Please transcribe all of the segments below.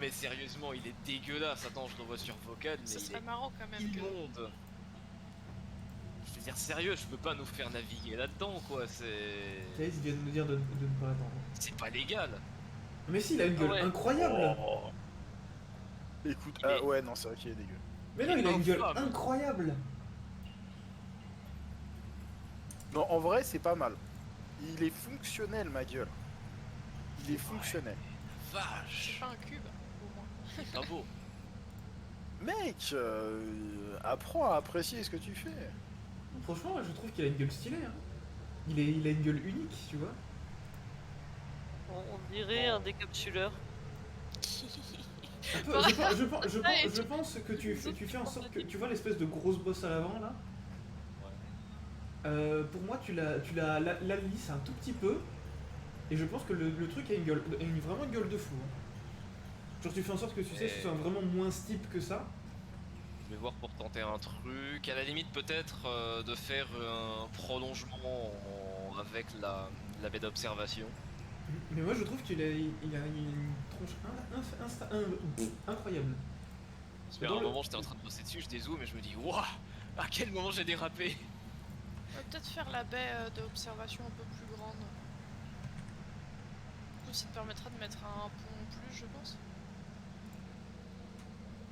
Mais sérieusement, il est dégueulasse. Attends, je le vois sur Vocal, mais Ça il serait est marrant quand même que... immonde. Je veux dire, sérieux, je peux pas nous faire naviguer là-dedans, quoi. Thaïs vient de nous dire de ne pas attendre. C'est pas légal. Mais si, il a une Ah gueule ouais. incroyable. Oh. Écoute, Il est, ouais, non, c'est vrai qu'il est dégueu. Mais il non, est il a une gueule infâme. incroyable. Non, en vrai, c'est pas mal. Il est fonctionnel, ma gueule. Il est fonctionnel. C'est Vache. pas un cube, au moins. Il est pas beau. Mec, apprends à apprécier ce que tu fais. Franchement, je trouve qu'il a une gueule stylée. Hein. Il a une gueule unique, tu vois. On dirait un décapsuleur. Un peu, je pense que tu fais en sorte que tu vois l'espèce de grosse bosse à l'avant là. Pour moi, tu la lisses un tout petit peu. Et je pense que le truc a vraiment une gueule de fou. Hein. Genre, tu fais en sorte que tu sais, ce soit vraiment moins steep que ça. Je vais voir pour tenter un truc. À la limite, peut-être de faire un prolongement avec la baie d'observation. Mais moi, je trouve qu'il a une tronche incroyable. Parce qu'à un moment, j'étais en train de bosser dessus, je dézoome et je me dis, waouh, à quel moment j'ai dérapé? On va peut-être faire la baie d'observation un peu plus grande. Du coup, ça te permettra de mettre un pont en plus, je pense.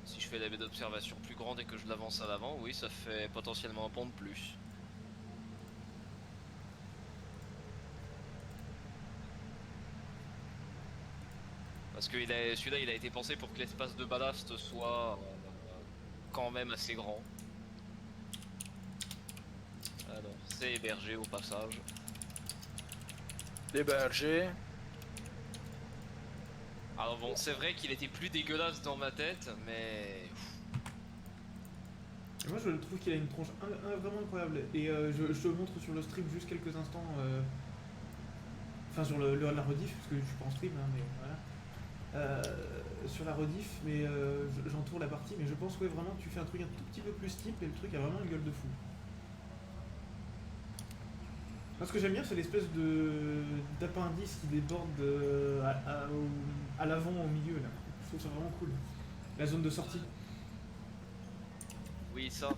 Si je fais la baie d'observation plus grande et que je l'avance à l'avant, oui, ça fait potentiellement un pont de plus. Parce que celui-là, il a été pensé pour que l'espace de ballast soit quand même assez grand. Alors, c'est hébergé au passage. Les bergers. Alors bon, c'est vrai qu'il était plus dégueulasse dans ma tête, mais... Et moi, je trouve qu'il a une tronche vraiment incroyable. Et je te montre sur le stream juste quelques instants. Enfin, sur la rediff, parce que je suis pas en stream, hein, mais voilà. Sur la rediff, mais j'entoure la partie. Mais je pense que ouais, vraiment, tu fais un truc un tout petit peu plus steep et le truc a vraiment une gueule de fou. Moi, ce que j'aime bien, c'est l'espèce d'appendice qui déborde à l'avant, au milieu, là. Je trouve ça vraiment cool. La zone de sortie. Oui, ça.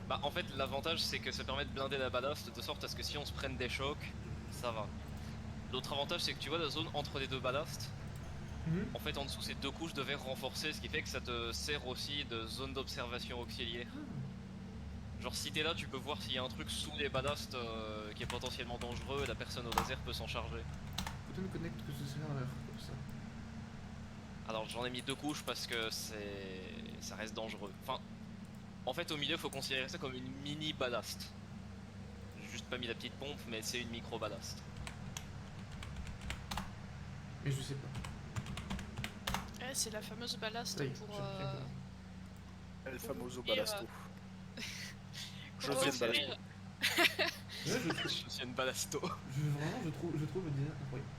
Bah en fait, l'avantage, c'est que ça permet de blinder la ballast de sorte à ce que si on se prenne des chocs, ça va. L'autre avantage, c'est que tu vois la zone entre les deux ballasts. En fait, en dessous, c'est deux couches de verre renforcées, ce qui fait que ça te sert aussi de zone d'observation auxiliaire. Genre, si t'es là, tu peux voir s'il y a un truc sous les ballasts qui est potentiellement dangereux, et la personne au laser peut s'en charger. Faut me connecter que ce sert comme ça. Alors, j'en ai mis deux couches parce que ça reste dangereux. Enfin, en fait, au milieu, faut considérer ça comme une mini ballast. J'ai juste pas mis la petite pompe, mais c'est une micro ballast. Mais je sais pas. Eh, c'est la fameuse ballast Oui, pour... El famoso ouvrir, balasto. comment Josiane ouvrir- Balasto. Ouais, Je suis une ballasto. vraiment, je trouve le design incroyable.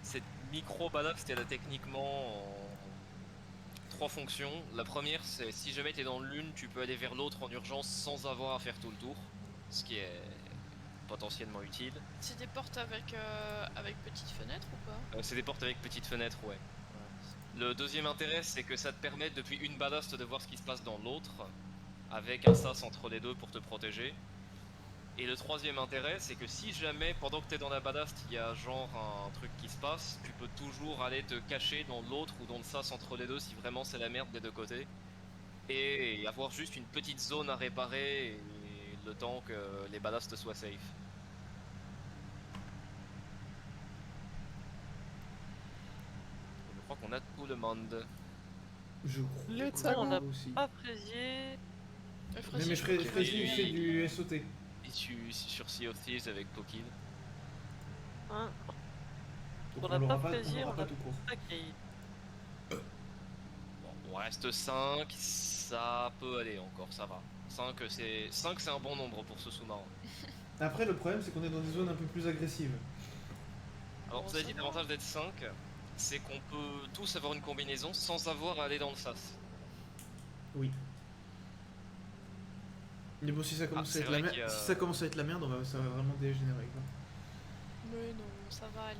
Cette micro ballast, elle a techniquement trois fonctions. La première, c'est si jamais t'es dans l'une, tu peux aller vers l'autre en urgence sans avoir à faire tout le tour, ce qui est potentiellement utile. C'est des portes avec petite fenêtre ou pas? C'est des portes avec petites fenêtres, ouais. Le deuxième intérêt, c'est que ça te permet depuis une ballast de voir ce qui se passe dans l'autre, avec un sas entre les deux pour te protéger. Et le troisième intérêt, c'est que si jamais pendant que t'es dans la ballast, il y a genre un truc qui se passe, tu peux toujours aller te cacher dans l'autre ou dans le sas entre les deux si vraiment c'est la merde des deux côtés. Et avoir juste une petite zone à réparer et le temps que les ballasts soient safe. Je crois qu'on a tout le monde. Je crois Let's qu'on go. a aussi. Pas fraisier. Mais Fraisier, il fait du SOT. Et sur Sea of Thieves avec Pokil. Hein. Donc On on n'a l'aura pas pas, plaisir, on l'aura on a pas tout court. pas grille. Bon, on reste 5, ça peut aller encore, ça va. 5 c'est un bon nombre pour ce sous-marin. Après, le problème, c'est qu'on est dans des zones un peu plus agressives. Alors, Bon, cela ça dit, va. l'avantage d'être 5, c'est qu'on peut tous avoir une combinaison sans avoir à aller dans le sas. Oui. Mais bon, si ça commence, c'est à, être la vrai merde, qu'il y a- si ça commence à être la merde, ça va vraiment dégénérer. Quoi. Mais non, ça va aller.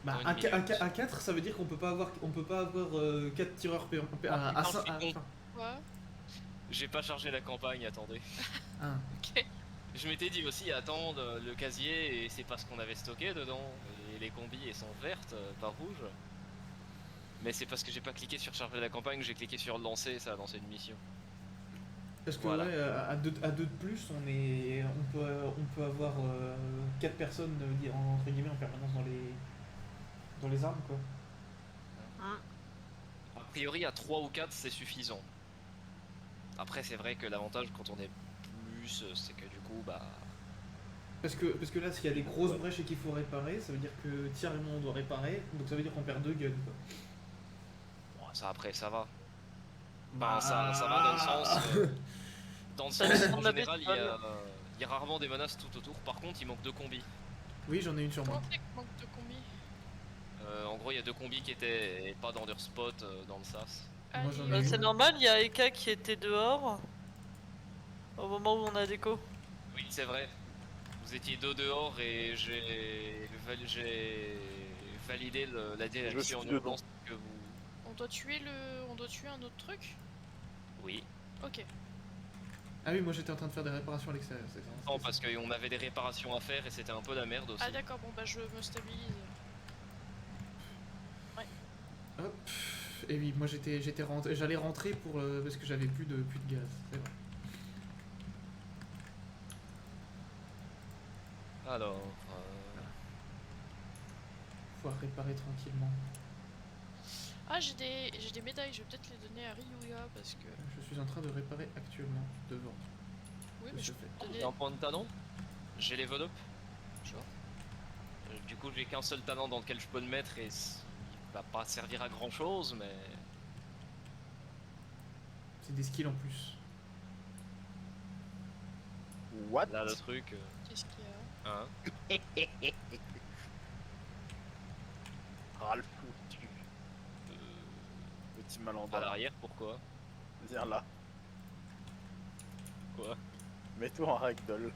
Bah, Dans une minute. à 4, ça veut dire qu'on peut pas avoir, 4 tireurs Ah, à putain, 5. je suis con. Ouais. J'ai pas chargé la campagne, attendez. Ok. Je m'étais dit aussi, attends, le casier, et c'est pas ce qu'on avait stocké dedans. Et les combis, elles sont vertes, pas rouges. Mais c'est parce que j'ai pas cliqué sur charger la campagne, j'ai cliqué sur lancer, et ça a lancé une mission. Parce que Voilà. ouais, à 2 de plus, on peut avoir 4 personnes entre guillemets en permanence dans les armes quoi. Hein. A priori, à 3 ou 4, c'est suffisant. Après, c'est vrai que l'avantage quand on est plus, c'est que du coup, bah. Parce que là, s'il y a des grosses brèches et qu'il faut réparer, ça veut dire que Tier et moi on doit réparer, donc ça veut dire qu'on perd 2 guns quoi. Bon, ça après, ça va. Bah, Enfin, ça va dans le sens. Dans le Ça sens, dépend en de la général, bestiole. il y a rarement des menaces tout autour. Par contre, il manque 2 combis. Oui, j'en ai une sur moi. Comment c'est qu'il manque de combi? En gros, il y a 2 combis qui étaient pas dans leur spot dans le sas. Moi, j'en ai Allez. une. C'est normal, il y a Eka qui était dehors au moment où on a déco. Oui, c'est vrai. Vous étiez 2 dehors et j'ai validé la direction en suis dedans. urgence que vous. On doit tuer un autre truc? Oui. Ok. Ah oui, moi j'étais en train de faire des réparations à l'extérieur, c'est ça. Non, parce qu'on avait des réparations à faire et c'était un peu la merde aussi. Ah d'accord, bon bah je me stabilise. Hop. Et oui, moi j'étais rentré, j'allais rentrer pour parce que j'avais plus de gaz, c'est vrai. Alors, Faut réparer tranquillement. Ah j'ai des médailles, je vais peut-être les donner à Ryuya parce que... Je suis en train de réparer actuellement devant. Oui Ça mais se je fait. peux j'ai donner... un point de talent. J'ai level up. Genre. Du coup, j'ai qu'un seul talent dans lequel je peux le mettre et il va pas servir à grand chose, mais. C'est des skills en plus. What? Là, le truc. Qu'est-ce qu'il y a? Hein. Ralph foutu. Petit À malandrin. l'arrière, pourquoi? Viens là. Quoi? Mets-toi en ragdoll.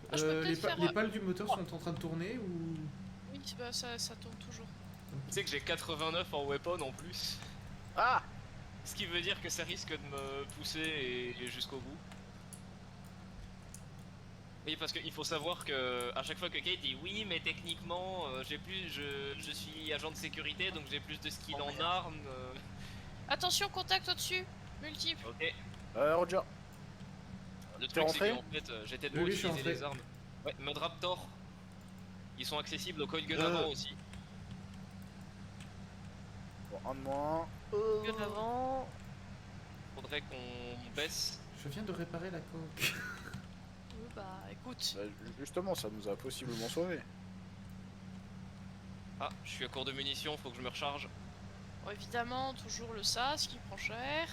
Ah, je peux peut-être faire- Les pales du moteur sont en train de tourner ou... Oui bah ça tourne toujours. Tu sais que j'ai 89 en weapon en plus. Ah! Ce qui veut dire que ça risque de me pousser et jusqu'au bout. Oui, parce qu'il faut savoir que à chaque fois que Kate dit oui, mais techniquement, j'ai plus, je suis agent de sécurité, donc j'ai plus de skills en armes. Attention, contact au-dessus! Multiple! Ok. Roger. Le T'es truc c'est rentré? qu'en fait, j'étais de Oui, oui, je suis utiliser les rentré. armes. Ouais, Mud Raptor. Ils sont accessibles au coil gun Euh. avant aussi. Bon, un de moins. Gueule avant. Faudrait qu'on baisse. Je viens de réparer la coque. Oui bah écoute. Bah, justement, ça nous a possiblement sauvés. Ah, je suis à court de munitions, faut que je me recharge. Bon, évidemment, toujours le SAS qui prend cher.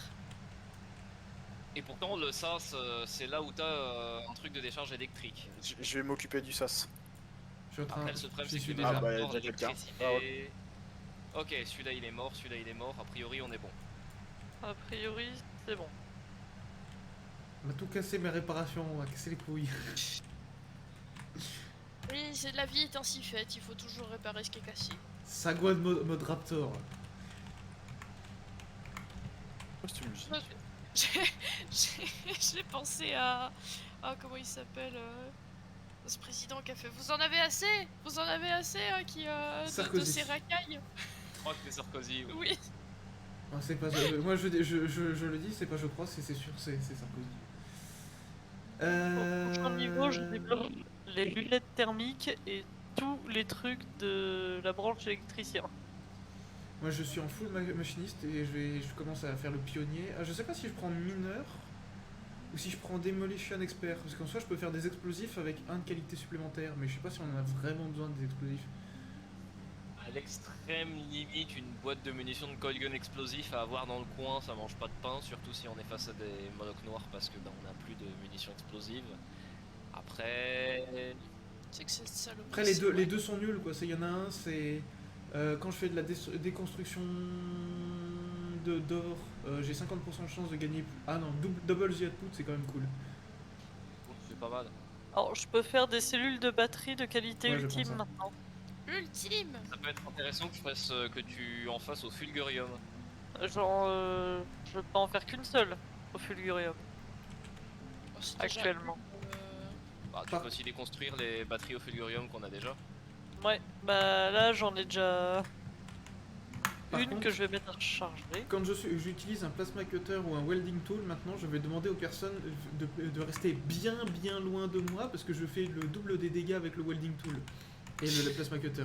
Et pourtant, le SAS, c'est là où t'as un truc de décharge électrique. Je vais m'occuper du sas. Je suis en train... Après, le seul problème, j'y c'est suis que déjà. Ah, bah, y a hors déjà quelqu'un. d'électricité. Ok, celui-là il est mort, celui-là il est mort. A priori, on est bon. A priori, c'est bon. On m'a tout cassé mes réparations, on m'a cassé les couilles. Oui, la vie est ainsi faite, il faut toujours réparer ce qui est cassé. Sagwa de mode Raptor. Pourquoi c'est une musique? J'ai pensé à... Ah, comment il s'appelle ce président qui a fait... Vous en avez assez? Vous en avez assez hein, qui, de Sarkozy. ces racailles? Je crois que c'est Sarkozy. Oui. Oui. Ah, c'est pas... moi je le dis, c'est pas je crois, c'est sûr, c'est Sarkozy. Au prochain niveau, je développe les lunettes thermiques et tous les trucs de la branche électricien. Moi je suis en full machiniste et je commence à faire le pionnier. Ah, je sais pas si je prends mineur ou si je prends demolition expert. Parce qu'en soi je peux faire des explosifs avec un de qualité supplémentaire. Mais je sais pas si on en a vraiment besoin des explosifs. À l'extrême limite, une boîte de munitions de coil gun explosif à avoir dans le coin, ça mange pas de pain, surtout si on est face à des monocs noirs parce que bah, on a plus de munitions explosives. Après, C'est que c'est saloperie. Après les deux sont nuls quoi. Il y en a un c'est quand je fais de la déconstruction d'or J'ai 50% de chance de gagner. Ah non, double the output, c'est quand même cool. C'est pas mal. Alors, je peux faire des cellules de batterie de qualité Ouais, je prends ultime ça. maintenant. Ultime. Ça peut être intéressant que tu en fasses au Fulgurium. Genre, je peux en faire qu'une seule au Fulgurium Oh, c'est déjà actuellement. cool, Bah, tu Par- peux aussi déconstruire les batteries au Fulgurium qu'on a déjà. Ouais, bah là j'en ai déjà Par une contre, que je vais mettre à recharger. quand j'utilise un plasma cutter ou un welding tool, maintenant je vais demander aux personnes de rester bien loin de moi parce que je fais le double des dégâts avec le welding tool et le plasma cutter.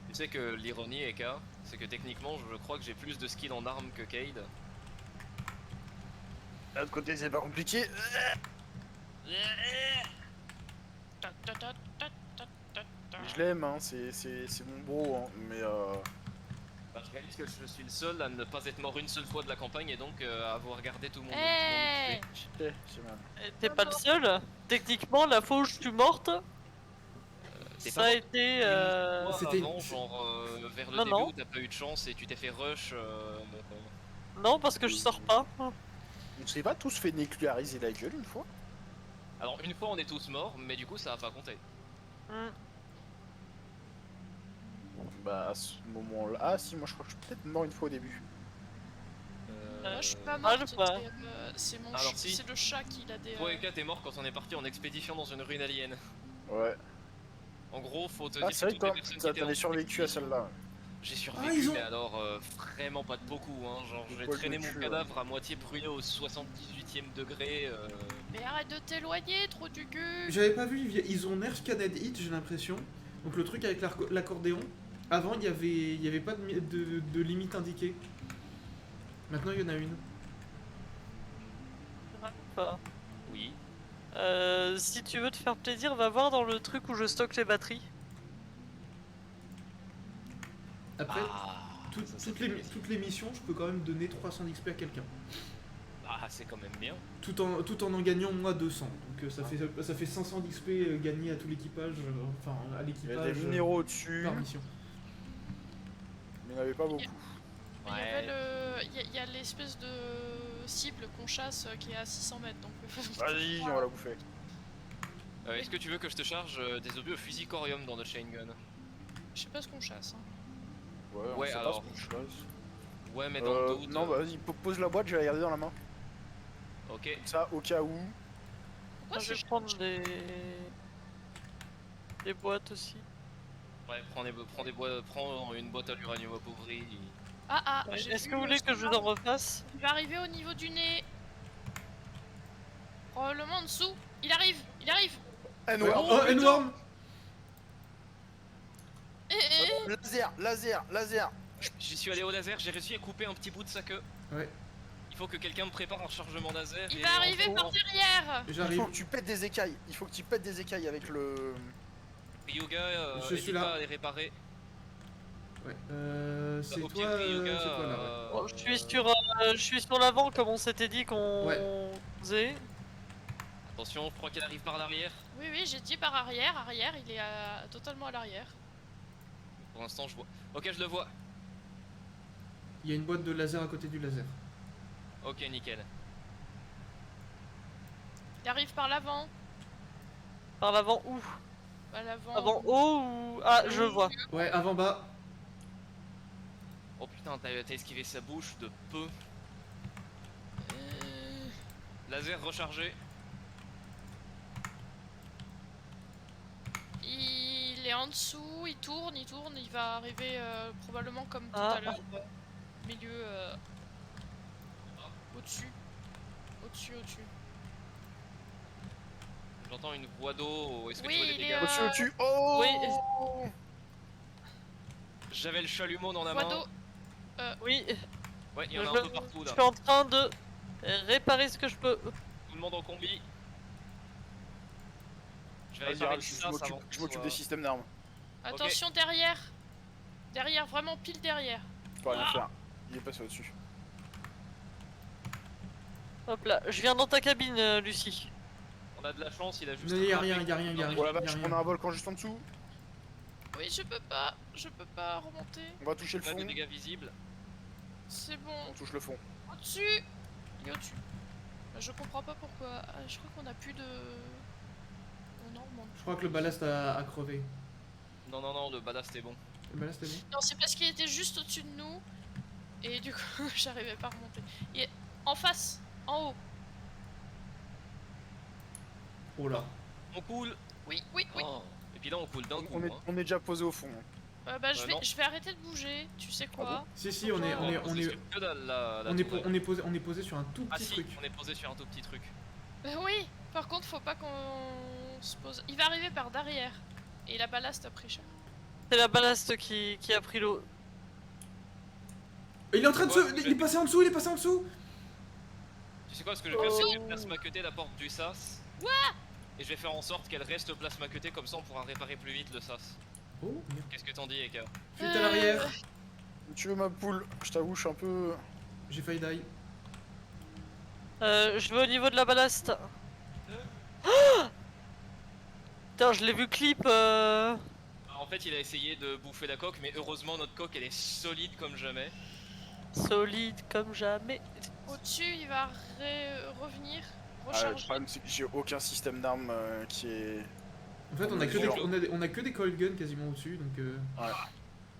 Tu sais que l'ironie, Eka, c'est que techniquement, je crois que j'ai plus de skill en armes que Cade. D'un autre côté, c'est pas compliqué. ta, ta, ta, ta, ta, ta, ta. Je l'aime, hein, c'est mon bro, hein, mais Bah, je réalise que je suis le seul à ne pas être mort une seule fois de la campagne et donc à avoir gardé tout mon Hey. XP. j'ai mal. T'es pas le seul. Techniquement, la fois où je suis morte, T'es ça pas a mort été. Toi, C'était- avant, genre vers le Non, début non. où t'as pas eu de chance et tu t'es fait rush. Non, parce que je sors pas. On s'est pas tous fait nucléariser la gueule une fois? Alors une fois on est tous morts, mais du coup ça a pas compté. Hmm. Bah à ce moment-là... Ah si, moi je crois que je suis peut-être mort une fois au début. Moi, je suis pas Ah, morte. je vois. C'est mon Alors, si. c'est le chat qui l'a des. Toi Eka t'es mort quand on est parti en expédition dans une ruine alien. Ouais. En gros faut te Ah dire c'est vrai que que toutes les personnes qui étaient t'avais en survécu à expédition- celle-là. J'ai Ah, survécu ils ont- mais alors vraiment pas de beaucoup hein. Genre Le j'ai poil traîné de mon cul, cadavre à moitié brûlé au 78e degré. Mais arrête de t'éloigner, trop du cul. J'avais pas vu, ils ont nerf Scanned Hit, j'ai l'impression. Donc le truc avec l'accordéon. Avant, il y avait pas de limite indiquée. Maintenant, il y en a une. Enfin, Oui. si tu veux te faire plaisir, va voir dans le truc où je stocke les batteries. Après, Ah, ça, c'est toutes les missions, je peux quand même donner 300 d'XP à quelqu'un. Ah c'est quand même bien. Tout en gagnant moi 200. Donc ça fait 500 d'XP gagnés à tout l'équipage, enfin à Il y a l'équipage des minéraux au-dessus, par mission. mais il n'y en avait pas beaucoup. Il y avait il y a l'espèce de cible qu'on chasse qui est à 600 mètres donc. Vas-y, on va la bouffer. Est-ce que tu veux que je te charge des objets au fusil corium dans notre chain gun? Je sais pas ce qu'on chasse. Hein. Ouais, on Ouais, sait alors. pas ce qu'on choisit. Ouais mais dans le doute. Non, bah vas-y, pose la boîte, je vais la garder dans la main. Ok. Comme ça, au cas où. Pourquoi je vais c'est prendre des boîtes aussi. Ouais, prends une boîte à l'uranium appauvri. Ah Ouais, j'ai est-ce vu que vous voulez que je vous en refasse? Il va arriver au niveau du nez. Probablement en dessous. Il arrive. N-Worm. Oh, N-Worm. Laser. J'y suis allé au laser, j'ai réussi à couper un petit bout de sa queue. Ouais, Il faut que quelqu'un me prépare un chargement laser. Il et va arriver en par cours, derrière. Il j'arrive. faut que tu pètes des écailles. Il faut que tu pètes des écailles avec le... Ryuga, Je suis n'hésite là. pas à les réparer. Ouais. C'est Au toi, pire, Ryuga, c'est toi là. Ouais. Bon, je suis sur l'avant comme on s'était dit qu'on faisait. Attention, je crois qu'elle arrive par l'arrière. Oui, j'ai dit par arrière. Arrière, il est totalement à l'arrière. Pour l'instant, je vois. Ok, je le vois. Il y a une boîte de laser à côté du laser. Ok, nickel. Il arrive par l'avant. Par l'avant où? Par l'avant. Avant haut ou... Ah, je vois. Ouais, avant bas. Oh putain, t'as esquivé sa bouche de peu. Laser rechargé. Il est en dessous, il tourne, il va arriver probablement comme tout Ah. à l'heure. Milieu. Au-dessus. Au-dessus. J'entends une voix d'eau. Est-ce que Oui, tu vois des il est, dégâts Au-dessus. Oh Oui. J'avais le chalumeau dans la Voie main. d'eau. Ouais, Oui. il y en a Je- un peu partout Je là. suis en train de réparer ce que je peux. Tout le monde en combi. Je vais Vas-y, réparer je ça, ça m'occupe avant que je ce m'occupe soit- des systèmes d'armes. Attention derrière. Derrière, vraiment pile derrière. Je peux rien faire. Il est passé au-dessus. Hop là, je viens dans ta cabine, Lucie. On a de la chance, il a juste. Il y a rattrapé. rien, il y a rien, il y a rien. Oh la y a vache, rien. on a un volcan juste en dessous. Oui, je peux pas remonter. On va toucher le Pas de fond. dégâts visibles. C'est bon. On touche le fond. On au-dessus. Il est au-dessus. Je comprends pas pourquoi. Ah, je crois qu'on a plus de... Oh non, on manque. Je crois que le ballast a crevé. Non, non, non, le ballast est bon. Le ballast est bon? Non, c'est parce qu'il était juste au-dessus de nous. Et du coup, j'arrivais pas à remonter. Il est en face, en haut. Oh là. On coule. Oui, oui, oui. Oh. Et puis là, on coule d'un coup. On est, hein. on est déjà posé au fond. Bah, je non. vais arrêter de bouger. Tu sais quoi? Si, si, on est Que dalle, la on est tourelle. on est posé sur un tout Ah petit si, truc. on est posé sur un tout petit truc. Oui, par contre, faut pas qu'on se pose. Il va arriver par derrière. Et la ballast a pris cher. C'est la ballast qui a pris l'eau. Il est en train de Ouais, se... Il est passé en dessous, il est passé en dessous. Tu sais quoi, ce que je vais faire, c'est que je vais plasma cutter la porte du sas. Et je vais faire en sorte qu'elle reste plasma cuttée, comme ça on pourra réparer plus vite le sas. Oh, merde. Qu'est-ce que t'en dis, Eka? Fuite à l'arrière. Tu veux ma poule? Je t'avoue, je suis un peu. J'ai failli die. Je vais au niveau de la ballast. Ah putain, je l'ai vu clip. En fait, il a essayé de bouffer la coque, mais heureusement, notre coque elle est solide comme jamais. Solide comme jamais. Au-dessus, il va revenir. Le Recharger. problème, c'est que j'ai aucun système d'armes qui est. En fait, on a, on a que des coil guns quasiment au-dessus, donc Ouais.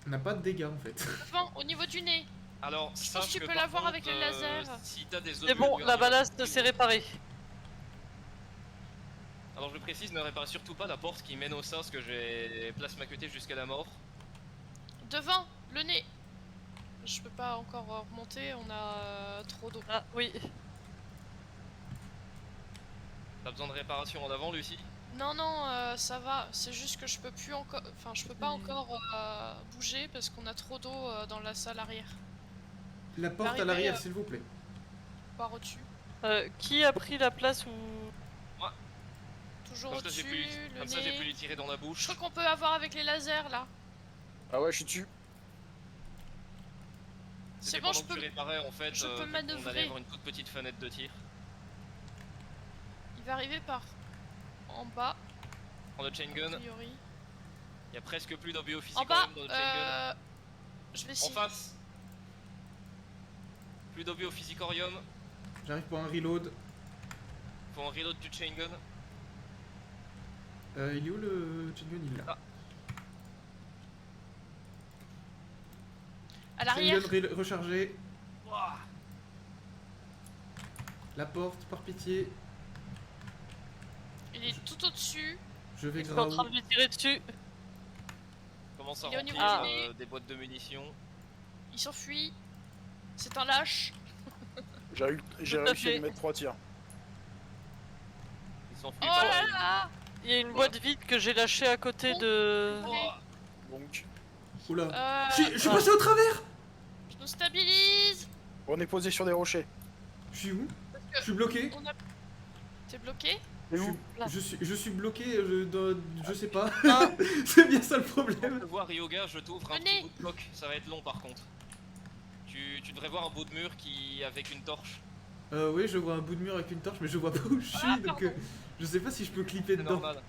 on n'a pas de dégâts en fait. Devant, au niveau du nez. Alors, Je pense sache que tu peux par l'avoir contre, avec les lasers. Si t'as des C'est bon, la ballast s'est réparée. Alors, je précise, ne répare surtout pas la porte qui mène au sas que j'ai plasma cuté jusqu'à la mort. Devant, le nez. Je peux pas encore remonter, on a trop d'eau. Ah oui. T'as besoin de réparation en avant, Lucie? Non, non, ça va. C'est juste que je peux plus encore. Enfin, je peux pas encore bouger parce qu'on a trop d'eau dans la salle arrière. La porte à L'arrivée, l'arrière, s'il vous plaît. Par au-dessus. Qui a pris la place où... Toujours Comme ça, j'ai au-dessus, pu, le comme ça, j'ai pu nez. lui tirer dans la Je bouche. crois qu'on peut avoir avec les lasers là. Ah ouais, je suis dessus. C'est C'était bon, je pendant que peux. tu réparais, en fait, je peux vu qu'on manœuvrer. allait avoir une toute petite fenêtre de tir. Il va arriver par en bas, Prends le chain a gun. priori. Il y a presque plus d'obus En physiques bas, dans le chain gun. je vais En essayer. face. Plus d'obus physicorium. J'arrive pour un reload. Faut un reload du chain gun. Il est où le chain gun? Il est là. Ah. À l'arrière. Chain gun rechargé. Ouah. La porte, par pitié. Il est tout au-dessus. Je vais Je suis en train grave. de lui tirer dessus. Commence à Il est au niveau remplir du nez. des boîtes de munitions. Il s'enfuit. C'est un lâche. J'ai réussi à fait. lui mettre 3 tirs. Ils s'enfuient Oh pas. là là. Il y a une boîte vide que j'ai lâchée à côté de... Oh. Donc, Oula. Euh, Je suis passé au travers. je nous stabilise. on est posé sur des rochers. Je suis où? que- Je suis bloqué. On a. T'es bloqué? Et Je où suis- Là. je suis bloqué, je sais pas. Ah. C'est bien ça le Pour problème. te voir, Ryoga, je t'ouvre un Venez. petit bout de bloc. Ça va être long par contre. Tu devrais voir un bout de mur qui avec une torche. Oui, je vois un bout de mur avec une torche, mais je vois pas où je suis, Ah, donc pardon. je sais pas si je peux clipper C'est dedans. normal.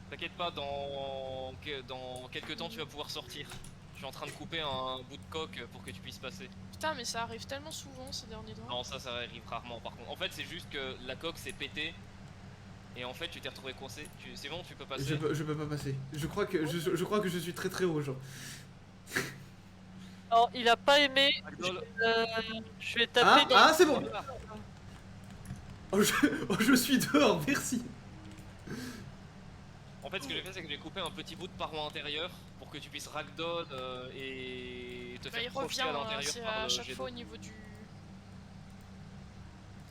T'inquiète pas, dans quelques temps tu vas pouvoir sortir. Je suis en train de couper un bout de coque pour que tu puisses passer. Putain, mais ça arrive tellement souvent ces derniers temps. Non, ça arrive rarement par contre. En fait, c'est juste que la coque s'est pétée. Et en fait, tu t'es retrouvé coincé. C'est bon, tu peux passer. Je peux pas passer. Je crois que je suis très très haut, genre. Alors, il a pas aimé. Ragdoll. Je vais taper dans... Ah, c'est bon. Oh, je suis dehors, merci. En fait, ce que j'ai fait, c'est que j'ai coupé un petit bout de paroi intérieure pour que tu puisses ragdoll et te Bah, il faire projeter revient, à l'intérieur c'est par à le chaque jet fois au d'eau. niveau du.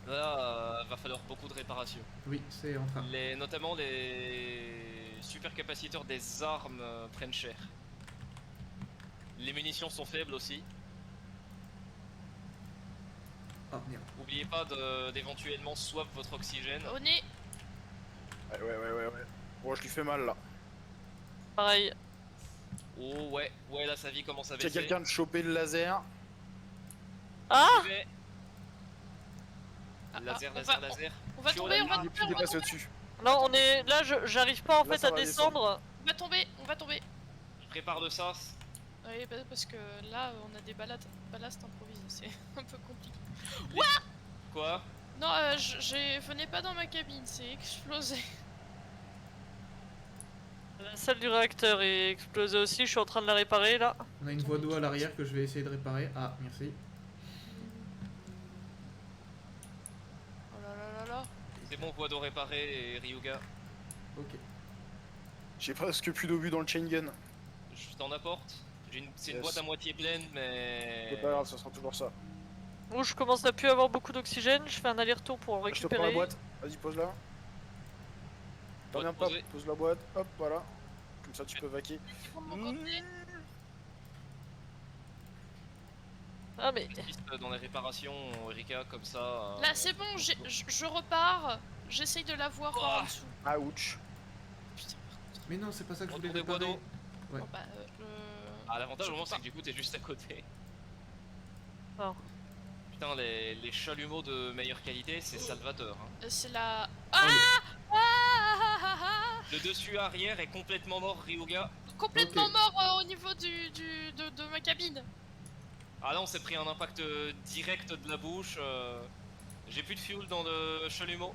Là, va falloir beaucoup de réparations. Oui, c'est en train. Notamment les supercapaciteurs des armes prennent cher. Les munitions sont faibles aussi. Oh merde. N'oubliez pas d'éventuellement swap votre oxygène. Au nez. Ouais. Bon, je lui fais mal là. Pareil. Oh ouais, là sa vie commence à Qu'il y a baisser. quelqu'un de choper le laser. Ah J'y vais. Laser, on laser, va- laser. On va Sur tomber, la on va ligne. tomber, Il est passé au-dessus. Non, on est... Là, j'arrive pas en Là, fait ça à va descendre. on va tomber, on va tomber. Je prépare le sas. Oui, parce que là, on a des ballasts improvisés, c'est un peu compliqué. Quoi? Non, venez pas dans ma cabine, c'est explosé. La salle du réacteur est explosée aussi, je suis en train de la réparer là. On a une voie d'eau à l'arrière que je vais essayer de réparer. Ah, merci. Oh là là là là. C'est bon, voie d'eau réparée et Ryuga. Ok. J'ai presque plus d'obus dans le chain gun. Je t'en apporte. C'est une Yes. boîte à moitié pleine, mais. C'est pas grave, ça sera toujours ça. Bon, je commence à plus avoir beaucoup d'oxygène, je fais un aller-retour pour en Je te prends la récupérer. boîte. Vas-y, pose-la. T'en viens pas, posée. pose la boîte. Hop, voilà. Comme ça, tu peux vaquer. Pour mon côté. Ah mais... Piste dans les réparations, Erika, comme ça. Là, c'est bon, je repars. J'essaye de la voir par en Oh. dessous. Ouch. Putain, Mais non, c'est pas ça que je voulais Retour des bois réparer. d'eau. Ouais. bon, bah, Ah, l'avantage au moins, c'est que du coup, t'es juste à côté. Oh. Putain, les chalumeaux de meilleure qualité, c'est salvateur. Hein. c'est la... Oh, Le dessus arrière est complètement mort, Ryuga. Complètement Ok. mort au niveau de ma cabine. Ah là, on s'est pris un impact direct de la bouche. J'ai plus de fuel dans le chalumeau.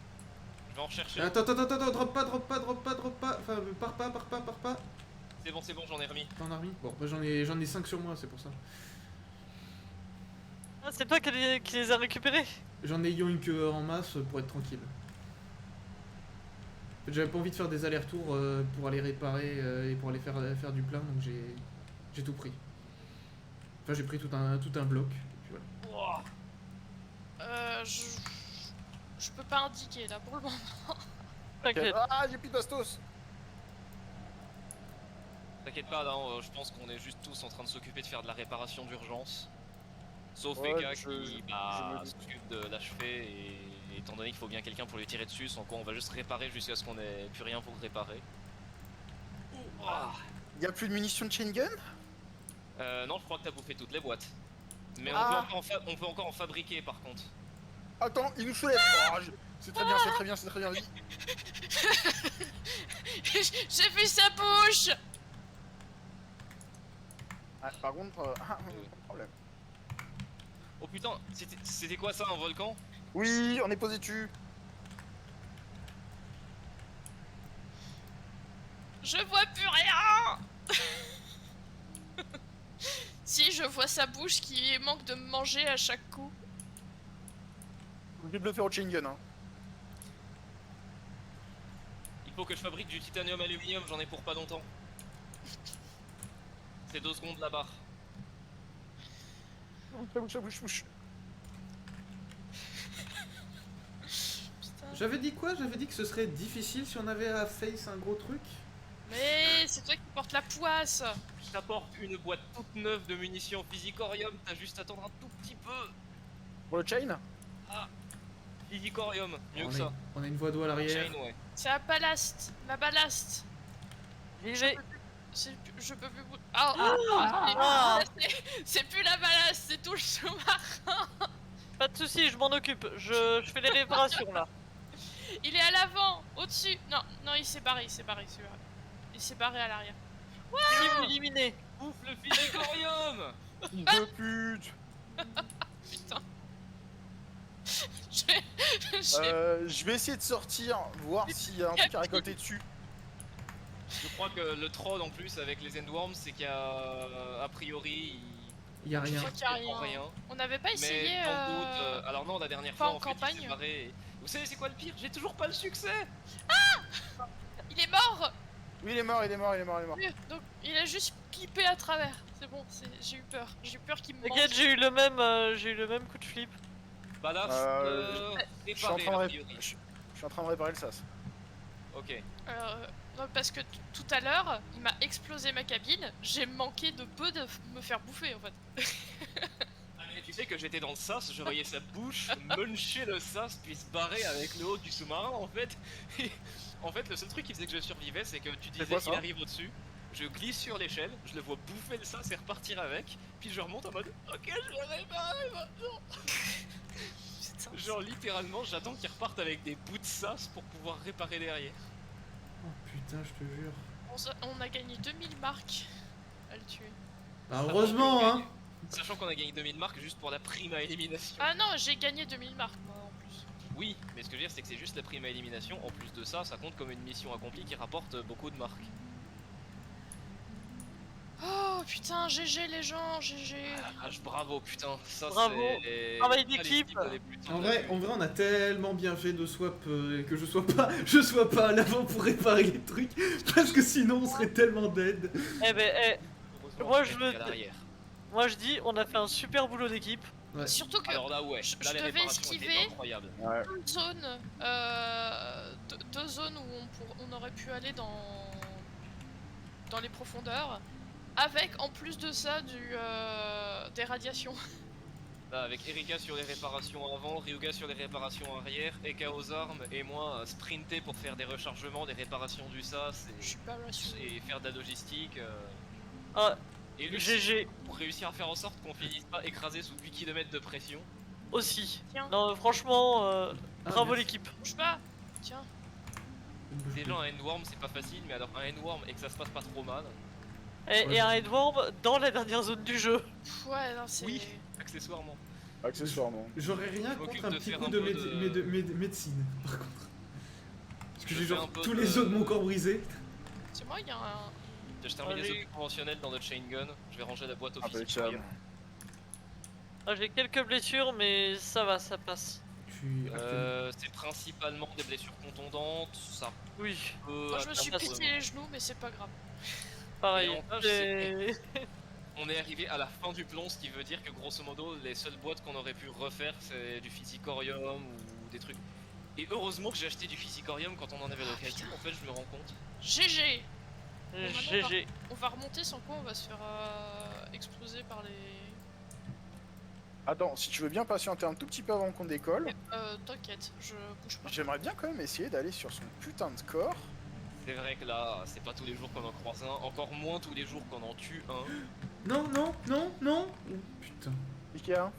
Je vais en rechercher. Attends, drop pas. Enfin, pars pas. C'est bon, j'en ai remis. T'en as remis? Bon, bah, j'en ai 5 sur moi, c'est pour ça. Ah, c'est toi qui les a récupérés? J'en ai yoink en masse pour être tranquille. J'avais pas envie de faire des allers-retours pour aller réparer et pour aller faire du plein, donc j'ai tout pris. Enfin, j'ai pris tout un bloc. Et puis voilà. Je peux pas indiquer là pour le moment. T'inquiète. Ah, j'ai plus de bastos. T'inquiète pas, là, je pense qu'on est juste tous en train de s'occuper de faire de la réparation d'urgence. Sauf Ouais, Eka je qui me doute. s'occupe de l'achever et étant donné qu'il faut bien quelqu'un pour lui tirer dessus, sans quoi on va juste réparer jusqu'à ce qu'on ait plus rien pour réparer. Ah. Y a plus de munitions de chain gun? Non, je crois que t'as bouffé toutes les boîtes. Mais Ah. on peut encore en fabriquer par contre. Attends, il nous soulève. Oh, c'est très bien, c'est très bien. Vas-y. J'ai vu sa bouche. Ah, par contre, pas de problème. Oh putain, c'était quoi ça, un volcan? Oui, on est posé dessus. Je vois plus rien. Si, je vois sa bouche qui manque de me manger à chaque coup. Je vais le faire au chain gun. Hein. Il faut que je fabrique du titanium aluminium, j'en ai pour pas longtemps. C'est 2 secondes la barre. Bouche. Putain. J'avais dit quoi? J'avais dit que ce serait difficile si on avait à face un gros truc. Mais c'est toi qui portes la poisse. Je t'apporte une boîte toute neuve de munitions Physicorium, t'as juste à attendre un tout petit peu. Pour le chain? Physicorium, mieux que ça. On a une voie d'eau à l'arrière. Chain, ouais. C'est la ballast. La ballast. J'y vais. Je peux plus. C'est plus la ballast, c'est tout le sous-marin. Pas de soucis, je m'en occupe. Je fais les réparations là. Il est à l'avant, au-dessus. Non, il s'est barré, celui-là. Il s'est barré à l'arrière. Éliminé. Bouffe le Physicorium. Fils de pute. Putain. Je vais essayer de sortir, voir s'il y a un truc à récolter dessus. Je crois que le troll en plus avec les endworms, c'est qu'à priori, Y a rien. Je crois qu'il y a il prend rien. rien. On n'avait pas essayé. Mais dans le doute, alors non, la dernière pas fois en en fait, il campagne. s'est barré. Vous savez c'est quoi le pire? J'ai toujours pas le succès. Il est mort. Oui, il est mort. Donc il a juste clippé à travers. C'est bon, j'ai eu peur. J'ai eu peur qu'il me T'inquiète, mange. j'ai eu le même coup de flip. Ballast Je suis en réparé train de a ré- priori. je suis en train de réparer le sas. Ok. Non, parce que tout à l'heure, il m'a explosé ma cabine. J'ai manqué de peu de me faire bouffer en fait. Ah, mais tu sais que j'étais dans le sas, je voyais sa bouche muncher le sas puis se barrer avec le haut du sous-marin en fait. Et en fait, le seul truc qui faisait que je survivais, c'est que tu disais quoi, qu'il ça arrive au-dessus, je glisse sur l'échelle, je le vois bouffer le sas et repartir avec, puis je remonte en mode ok, je vais réparer maintenant. Putain, Genre littéralement, j'attends qu'il reparte avec des bouts de sas pour pouvoir réparer derrière. Oh putain, je te jure. on a gagné 2000 marques à le tuer. Bah, heureusement, hein. Sachant qu'on a gagné 2000 marques juste pour la prime à élimination. Ah non, j'ai gagné 2000 marques moi en plus. Oui, mais ce que je veux dire c'est que c'est juste la prime à élimination. En plus de ça, ça compte comme une mission accomplie qui rapporte beaucoup de marques. Oh putain, GG les gens, GG. Ah, bravo putain, ça Bravo. c'est... Travail pas les d'équipe. types les plus En types vrai, là-dessus. on a tellement bien fait de swap que je sois pas à l'avant pour réparer les trucs parce que sinon on serait tellement dead. Eh ben, Heureusement, moi, on je est veux- à l'arrière. moi je dis, on a fait un super boulot d'équipe. Ouais. Surtout que Alors là ouais, je là les devais réparations étaient esquiver. incroyables. Ouais. deux zones, deux zones où on aurait pu aller dans les profondeurs, avec en plus de ça des radiations. Là, avec Erika sur les réparations avant, Ryuga sur les réparations arrière, Eka aux armes et moi sprinter pour faire des rechargements, des réparations du SAS Je suis pas rassurée. et faire de la logistique. Ah, Et le GG pour réussir à faire en sorte qu'on finisse pas écrasé sous 8 km de pression. aussi. Tiens, Non, franchement, Ah, bravo merci. l'équipe. bouge pas. Tiens, Déjà un endworm c'est pas facile, mais alors un endworm et que ça se passe pas trop mal, Et un headworm dans la dernière zone du jeu. pff, ouais, non, c'est. Oui. accessoirement. Accessoirement. J'aurais rien Je m'occupe contre un de petit faire coup un de, peu de- médecine, par contre. Parce que Je j'ai fais genre un peu tous de- les os de mon corps brisés. C'est moi, il y a un. Je termine les Allez. objets conventionnels dans notre chain gun, je vais ranger la boîte au Ah bah, physique. calme. Ah, j'ai quelques blessures, mais ça va, ça passe. Je suis actuellement. C'est principalement des blessures contondantes, ça Oui, peut... Moi, je me suis atteindre- pété les genoux, mais c'est pas grave. pareil. Et en plus, J'ai- On est arrivé à la fin du plan, ce qui veut dire que grosso modo, les seules boîtes qu'on aurait pu refaire, c'est du Physicorium ou des trucs. Et heureusement que j'ai acheté du Physicorium quand on en avait l'occasion, en fait, je me rends compte. GG. GG. On va remonter sans quoi on va se faire exploser par les. Attends, si tu veux bien patienter un tout petit peu avant qu'on décolle, T'inquiète, je bouge pas. j'aimerais bien quand même essayer d'aller sur son putain de score. C'est vrai que là, c'est pas tous les jours qu'on en croise un, encore moins tous les jours qu'on en tue un. Non, non, non, non. Oh, putain. Ikea.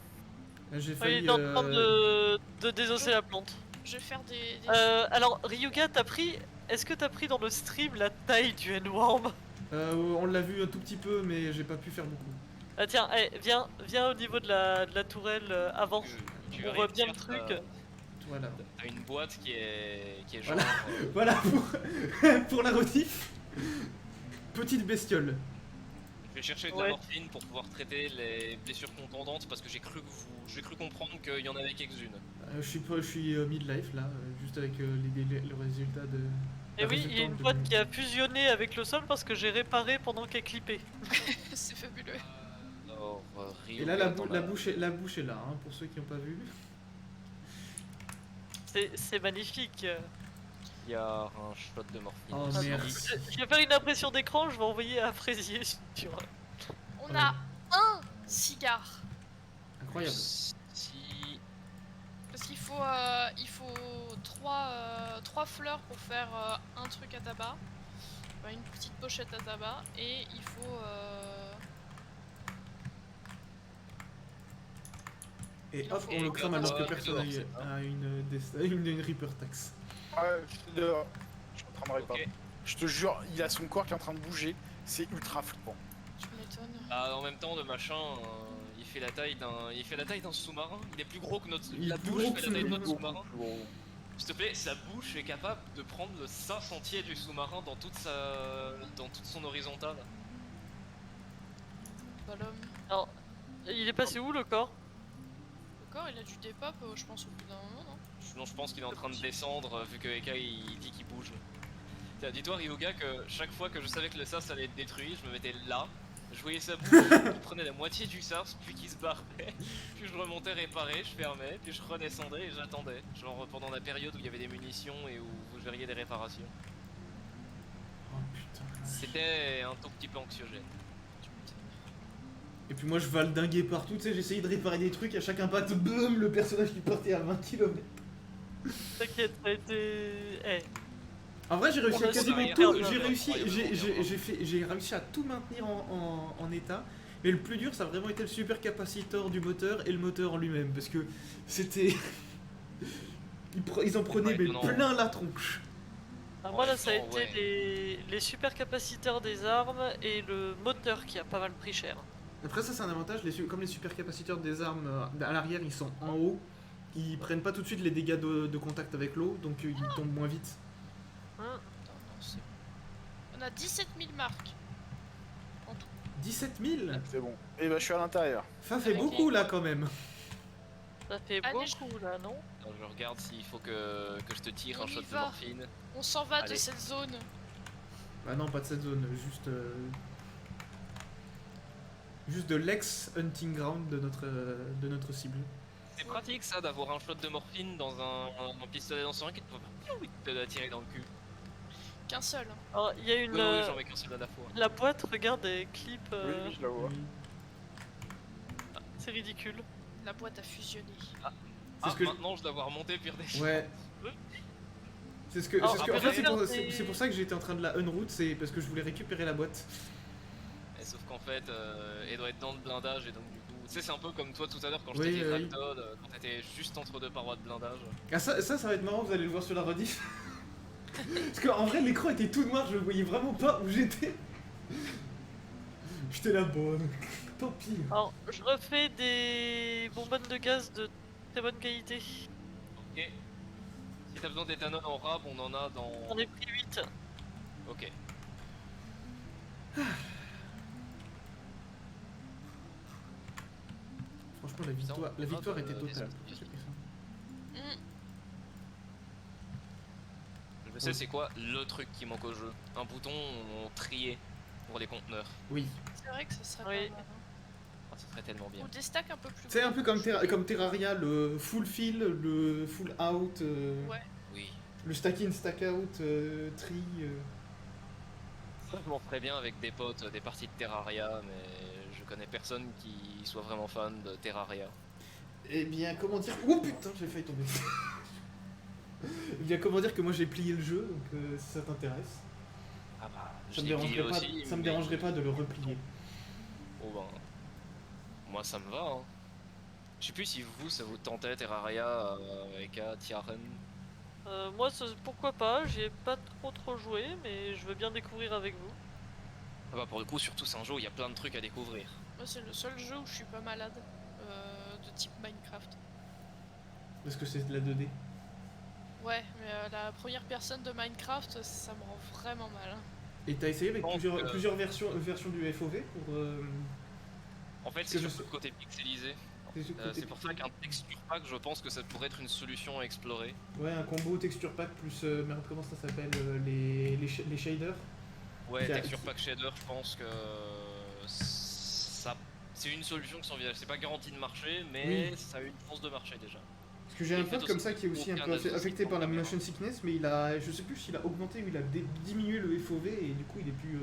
J'ai Il failli. est en train de désosser la plante. Je vais faire des. Alors, Ryuga, t'as pris. Est-ce que t'as pris dans le stream la taille du endworm? On l'a vu un tout petit peu, mais j'ai pas pu faire beaucoup. Ah tiens, viens au niveau de la tourelle avant. Tu On vas voit bien le réussir, truc. Voilà. T'as une boîte qui est genre... Voilà. Voilà pour la rediff. Petite bestiole. Je vais chercher de Ouais. la morphine pour pouvoir traiter les blessures contondantes parce que j'ai cru comprendre qu'il y en avait quelques-unes. Je suis midlife là, juste avec le résultat de. Et oui, il y a une boîte qui a fusionné avec le sol parce que j'ai réparé pendant qu'elle clippait. C'est fabuleux. Alors, Et là, la bouche est là, hein, pour ceux qui n'ont pas vu. C'est magnifique. il y a un shot de morphine. Oh ici. merde. Je vais faire une impression d'écran, je vais envoyer à Fraisier sur. On a un cigare. Incroyable. Si... Parce qu'il faut, trois fleurs pour faire un truc à tabac. Enfin, une petite pochette à tabac. Et il faut. Et hop, on le crame alors que personne a une Reaper tax. Ouais, je suis dehors. Je suis en train de réparer. Ok. Je te jure, il a son corps qui est en train de bouger. C'est ultra flippant. Tu m'étonnes. Bah, en même temps, le machin, il fait la taille d'un sous-marin. Il est plus gros que notre. Il est La plus bouche gros fait que la taille de nous. notre sous-marin. S'il te plaît, sa bouche est capable de prendre le sas entier du sous-marin dans toute son horizontale. Bah, l'homme. Alors, il est passé où le corps? Le corps, il a dû dépop, je pense, au bout d'un moment, non? Sinon, je pense qu'il est en train de descendre vu que Eka il dit qu'il bouge. Tiens, dis-toi, Ryuga, que chaque fois que je savais que le sas allait être détruit, je me mettais là, je voyais sa bouche, il prenait la moitié du sas, puis qu'il se barrait, puis je remontais réparer, je fermais, puis je redescendais et j'attendais. Genre pendant la période où il y avait des munitions et où vous gériez des réparations. Oh putain. C'était un tout petit peu anxiogène. Et puis moi je valdinguais partout, tu sais, j'essayais de réparer des trucs, à chaque impact, boum, le personnage qui partait à 20 km. T'inquiète, ça a été. Eh, En vrai j'ai réussi On à a quasiment essayé, tout, j'ai réussi à tout maintenir en état. Mais le plus dur ça a vraiment été le supercapacitor du moteur et le moteur en lui-même, parce que c'était... Ils en prenaient Ouais, mais non. plein la tronche. alors moi là, ça a Ouais. été les super capaciteurs des armes et le moteur qui a pas mal pris cher. Après ça c'est un avantage, comme les supercapaciteurs des armes à l'arrière ils sont en haut, ils prennent pas tout de suite les dégâts de contact avec l'eau, donc ils tombent moins vite. Hein, Attends, non, c'est... On a 17 000 marques. 17 000 C'est bon. Et bah je suis à l'intérieur. Ça fait Ok. beaucoup là quand même. ça fait Allez, beaucoup là, non? Alors, je regarde s'il faut que je te tire On un y shot de va. morphine. On s'en va de Allez. cette zone. Bah non pas de cette zone, juste de l'ex-hunting ground de notre cible. C'est pratique ça d'avoir un shot de morphine dans un pistolet lanceur qui te l'a tiré dans le cul. Qu'un seul. hein. Alors, il y a une. Oui, oui, j'en mets qu'un seul à la fois. La boîte, regarde, des clips. Oui, oui, je la vois. C'est ridicule. La boîte a fusionné. Ah, ce que je- maintenant je dois avoir monté pire des choses. Ouais. C'est ce que, Alors, c'est ce que- en après, fait, c'est regarde, c'est pour ça que j'étais en train de la unroute, c'est parce que je voulais récupérer la boîte. Et sauf qu'en fait, elle doit être dans le blindage et donc du coup, tu sais, c'est un peu comme toi tout à l'heure quand je Oui, t'ai dit oui. Ragdoll, quand t'étais juste entre deux parois de blindage. Ah ça va être marrant, vous allez le voir sur la rediff. Parce qu'en vrai l'écran était tout noir, je voyais vraiment pas où j'étais. J'étais là, bon, tant pis. Alors, je refais des bonbonnes de gaz de très bonne qualité. Ok. Si t'as besoin d'éthanol en rab, on en a dans. J'en ai pris 8. Ok. Franchement la victoire était totale. des J'ai pris ça. Hmm. Je sais c'est quoi le truc qui manque au jeu. Un bouton trié pour les conteneurs. Oui. C'est vrai que ce serait Oui. pas mal. hein. Ah, ça serait tellement bien. Ou des stacks un peu plus C'est un peu comme, gros. comme Terraria, le full fill, le full out, Ouais. Oui. le stack in, stack out, tri. Ça, je m'en ferais bien avec des potes, des parties de Terraria, mais je connais personne qui soit vraiment fan de Terraria. Eh bien, comment dire. Oh putain, j'ai failli tomber. Eh bien, comment dire que moi j'ai plié le jeu, donc si ça t'intéresse. Ah bah, Ça je me l'ai plié dérangerait pas, aussi, ça me mais- dérangerait pas de le replier. Oh ben, moi ça me va. Hein. Je sais plus si vous, ça vous tentait Terraria avec Tiaren. Moi, pourquoi pas, j'y ai pas trop joué, mais je veux bien découvrir avec vous. Ah bah pour le coup, surtout c'est un jeu où il y a plein de trucs à découvrir. Moi, c'est le seul jeu où je suis pas malade. De type Minecraft. Parce que c'est de la 2D. Ouais, mais la première personne de Minecraft, ça me rend vraiment mal. hein. Et t'as essayé avec Donc, plusieurs versions du FOV pour. En fait, que c'est je surtout le côté pixelisé. côté- C'est pour ça qu'un texture pack, je pense que ça pourrait être une solution à explorer. Ouais, un combo texture pack plus. Merde, comment ça s'appelle les shaders. Ouais, Qui a- texture pack shader, je pense que ça, c'est une solution qui s'envisage. C'est pas garanti de marcher, mais ça a une chance de marcher déjà. Parce que j'ai Et un fait pote comme aussi ça qui est aussi un aucun peu des affecté autres par la caméras. motion sickness, mais il a, je sais plus s'il a augmenté ou il a diminué le FOV et du coup il a plus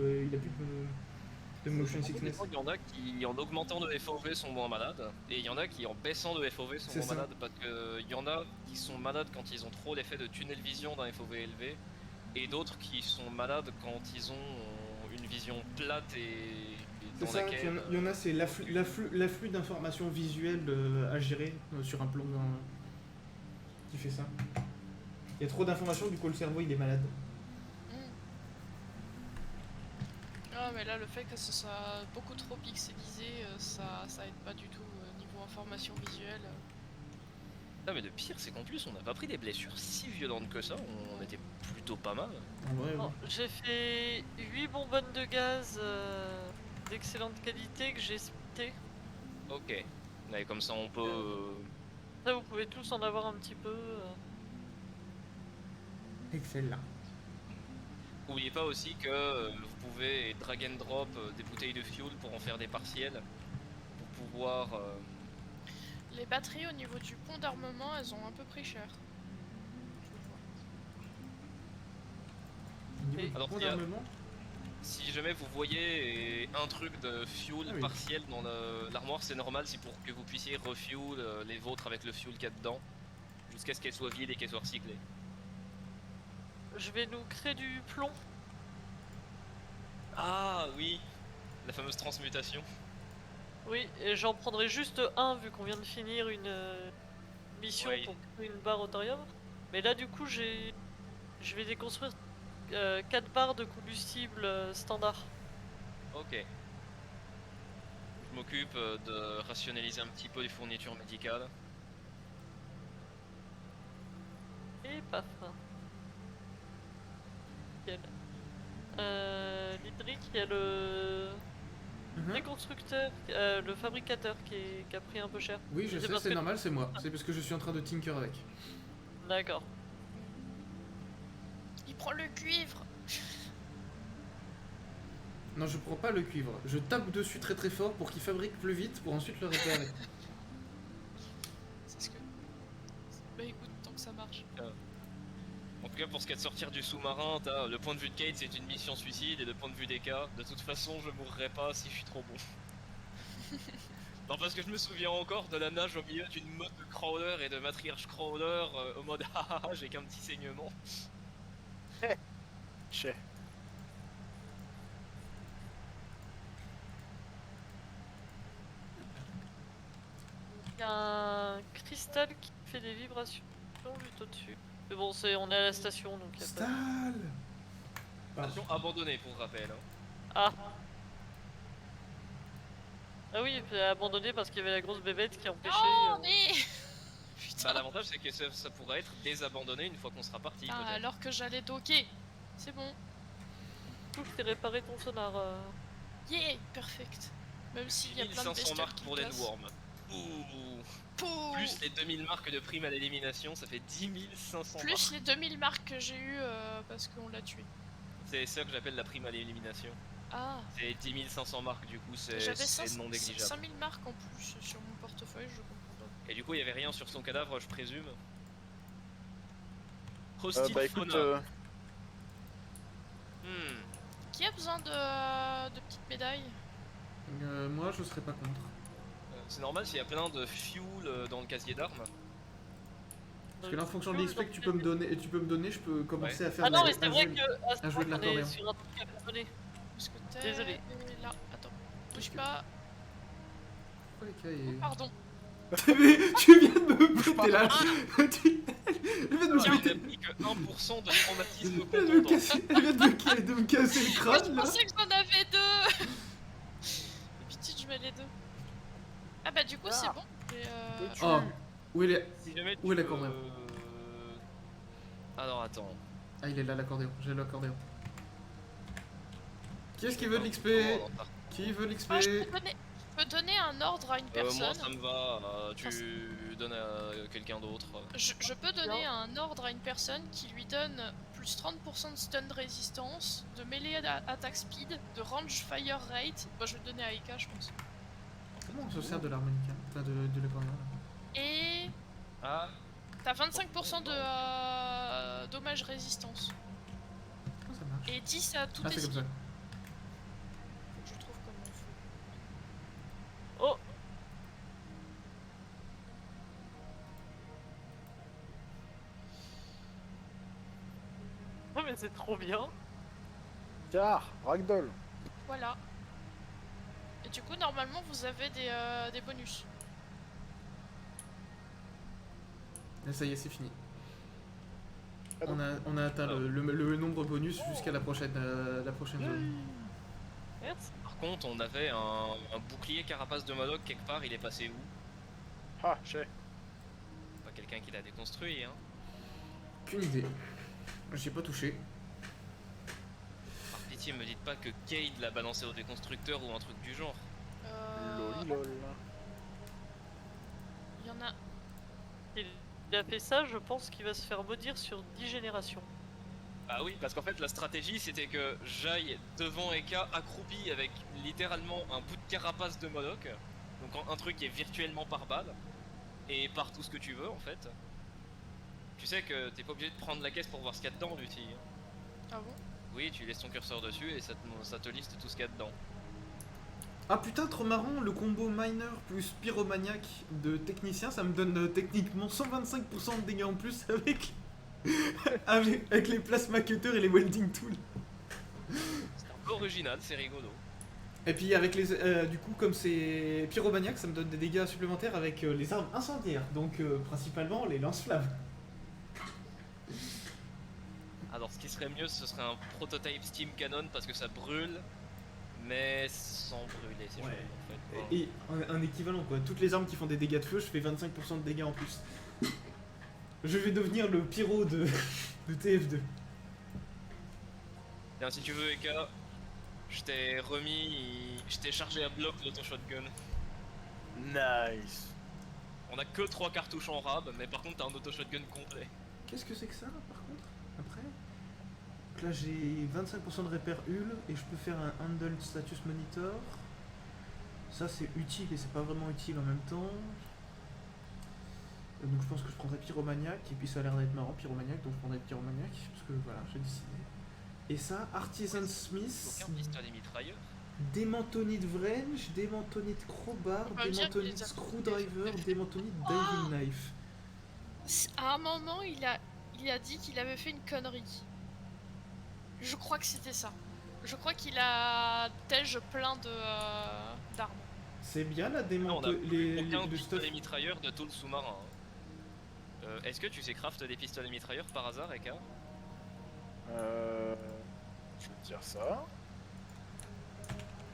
de motion sickness. Il y en a qui en augmentant de FOV sont moins malades, et il y en a qui en baissant de FOV sont C'est moins ça. malades, parce que il y en a qui sont malades quand ils ont trop l'effet de tunnel vision d'un FOV élevé, et d'autres qui sont malades quand ils ont une vision plate et C'est dans ça, laquelle... il y en a, c'est l'afflux d'informations visuelles à gérer sur un plan qui fait ça. Il y a trop d'informations, du coup le cerveau il est malade. Hmm. Ah, mais là, le fait que ce soit beaucoup trop pixelisé, ça aide pas du tout niveau information visuelle. Ah mais le pire c'est qu'en plus on n'a pas pris des blessures si violentes que ça, on était plutôt pas mal. En vrai, Bon, ouais. j'ai fait 8 bonbonnes de gaz d'excellente qualité que j'ai splitté. Ok, et comme ça on peut... Ça, vous pouvez tous en avoir un petit peu. Excellent. Oubliez pas aussi que vous pouvez drag and drop des bouteilles de fuel pour en faire des partiels, pour pouvoir... Les batteries au niveau du pont d'armement, elles ont un peu pris cher. Je vois. Au niveau du Alors, point il y a- d'armement, Si jamais vous voyez un truc de fuel Ah oui. partiel dans l'armoire, c'est normal, c'est pour que vous puissiez refuel les vôtres avec le fuel qu'il y a dedans, jusqu'à ce qu'elle soit vide et qu'elle soit recyclée. Je vais nous créer du plomb. Ah oui, la fameuse transmutation. Oui, et j'en prendrai juste un vu qu'on vient de finir une mission Oui. pour créer une barre au thorium. Mais là, du coup, je vais déconstruire 4 barres de combustible standard. Ok. je m'occupe de rationaliser un petit peu les fournitures médicales. Et paf. Nickel. Lidric, il y a le Mhm. constructeur, le fabricateur qui a pris un peu cher. Oui, je C'est sais, parce c'est que- normal, c'est moi. C'est parce que je suis en train de tinker avec. D'accord. Il prend le cuivre. Non, je prends pas le cuivre. Je tape dessus très très fort pour qu'il fabrique plus vite pour ensuite le réparer. C'est ce que. Bah écoute, tant que ça marche. En tout cas, pour ce qui est de sortir du sous-marin, t'as le point de vue de Kate, c'est une mission suicide, et le point de vue d'Eka, de toute façon, je mourrai pas si je suis trop bon. Non, parce que je me souviens encore de la nage au milieu d'une mode de crawler et de matriarche crawler au mode haha, j'ai qu'un petit saignement. Che. Il y a un cristal qui fait des vibrations juste au-dessus. Mais bon, on est à la station donc il y a pas... Stal. Station abandonnée pour rappel. Hein. Ah. Ah oui, puis abandonné parce qu'il y avait la grosse bébête qui empêchait. Oh mais. Putain. Bah, l'avantage c'est que ça pourrait être désabandonné une fois qu'on sera parti. Ah, peut-être. alors que j'allais docker. C'est bon. Tout, je t'ai réparé ton sonar. Yeah, perfect. Même s'il y a plein de 1500 bestioles marques qui pour me les cassent. Worms. Ouh. Pouh. Plus les 2000 marques de prime à l'élimination, ça fait 10 500 Plus marques. les 2000 marques que j'ai eu parce qu'on l'a tué. C'est ça que j'appelle la prime à l'élimination. Ah, C'est 10 500 marques du coup, j'avais c'est non négligeable. 5000 marques en plus sur mon portefeuille, je comprends pas. Et du coup, il y avait rien sur son cadavre, je présume. Hostile Bah écoute, fauna. Hmm. Qui a besoin de petites médailles? Moi, je serais pas contre. C'est normal s'il y a plein de fuel dans le casier d'armes. Parce que là, en fonction de l'XP que tu peux me donner, je peux commencer à faire Ah non, la- mais c'est un vrai jeu- que. un jeu de on est l'accordéon. sur un truc abandonné. Parce que t'es Désolé. là. Attends, bouge pas. Pourquoi les cahiers Pardon. Mais tu viens de me péter là. Tu viens de me Il n'a péter. pris que 1% de traumatisme Elle vient de me contondant. casser, elle vient de me casser le Moi, je crâne là. pensais que j'en avais deux. D'habitude, je mets les deux. Ah bah du coup, c'est bon. Et, Peux-tu- Oh, où est Si jamais Où est tu l'accordéon? Alors attends. Ah, il est là l'accordéon, j'ai l'accordéon. Qui est-ce qui veut de l'XP? Oh, non, Qui veut de l'XP? ah, je peux donner un ordre à une moi personne. ça me va, tu donnes à quelqu'un d'autre. Je peux donner un ordre à une personne qui lui donne plus 30% de stun résistance, de melee attack speed, de range fire rate. Bon, je vais le donner à Eka, je pense. Comment on se sert de l'harmonica? Enfin, de l'accordéon. Et Ah, t'as 25% de dommage résistance. Comment ça marche? Et 10 à tous Ah, tes c'est comme skills. ça. Faut que je trouve comment on fait. Oh. Oh, mais c'est trop bien. Car, Ragdoll. Voilà. Et du coup, normalement, vous avez des bonus. Là, ça y est, c'est fini. Ah bon. On a atteint le nombre bonus jusqu'à la prochaine zone. Merci. par contre, on avait un bouclier carapace de Modoc quelque part, il est passé où? Ah, che. Pas quelqu'un qui l'a déconstruit, hein. Aucune idée. J'y ai pas touché. Par pitié, me dites pas que Cade l'a balancé au déconstructeur ou un truc du genre. Lol. Il y en a. Il a fait ça, je pense qu'il va se faire maudire sur 10 générations. Ah oui, parce qu'en fait la stratégie c'était que j'aille devant Eka accroupi avec littéralement un bout de carapace de Modoc, donc un truc qui est virtuellement par balle, et par tout ce que tu veux en fait. Tu sais que t'es pas obligé de prendre la caisse pour voir ce qu'il y a dedans, Lucie. Ah bon? Oui, tu laisses ton curseur dessus et ça te liste tout ce qu'il y a dedans. Ah putain, trop marrant, le combo miner plus pyromaniaque de technicien, ça me donne techniquement 125% de dégâts en plus avec, avec les plasma cutters et les welding tools. C'est un peu original, c'est rigolo. Et puis avec les, du coup, comme c'est pyromaniaque, ça me donne des dégâts supplémentaires avec les armes incendiaires, donc principalement les lance-flammes. Alors ce qui serait mieux ce serait un prototype Steam Cannon parce que ça brûle, mais sans brûler, c'est Ouais. chaud en fait. Et un équivalent quoi. Toutes les armes qui font des dégâts de feu, je fais 25% de dégâts en plus. Je vais devenir le pyro de, de TF2. Tiens, si tu veux, Eka, je t'ai chargé à bloc l'auto-shotgun. Nice. On a que 3 cartouches en rab, mais par contre t'as un auto-shotgun complet. Qu'est-ce que c'est que ça par contre après? Donc là j'ai 25% de repère HUL et je peux faire un handle status monitor. Ça c'est utile et c'est pas vraiment utile en même temps. Donc je pense que je prendrais pyromaniac et puis ça a l'air d'être marrant pyromaniac donc je prendrais pyromaniac parce que voilà j'ai décidé. Et ça, Artisan Smith, Aucun pistolet mitrailleur. démantonite wrench, démantonite crowbar, On peut dire qu'il démantonite les a- screwdriver, démantonite Oh diving knife. À un moment, il a dit qu'il avait fait une connerie. Je crois que c'était ça. Je crois qu'il a tège plein d'armes. C'est bien la Non, on a démantonite. aucun Le stuff. pistolet mitrailleur de tout le sous-marin. Est-ce que tu sais craft des pistolets mitrailleurs par hasard, Eka? Je vais te dire ça.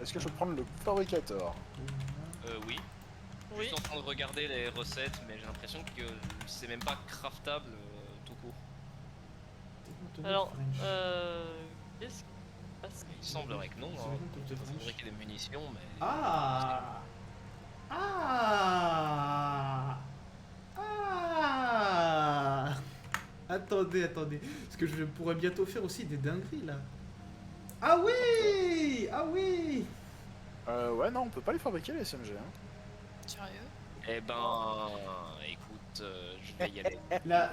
Est-ce que je peux prendre le fabricateur? Oui. Oui. Juste en train de regarder les recettes, mais j'ai l'impression que c'est même pas craftable tout court. Démantonite Alors, wrench. qu'est-ce qui se passe? Il semblerait que non. C'est Hein. vraiment comme Il ça, faudrait wrench. qu'il y ait des munitions, mais. Ah Ah Ah Attendez. Parce que je pourrais bientôt faire aussi des dingueries là. Ah oui Ah oui Ouais, non, on peut pas les fabriquer les SMG. Hein. Sérieux? Eh ben. Écoute, je vais y aller. La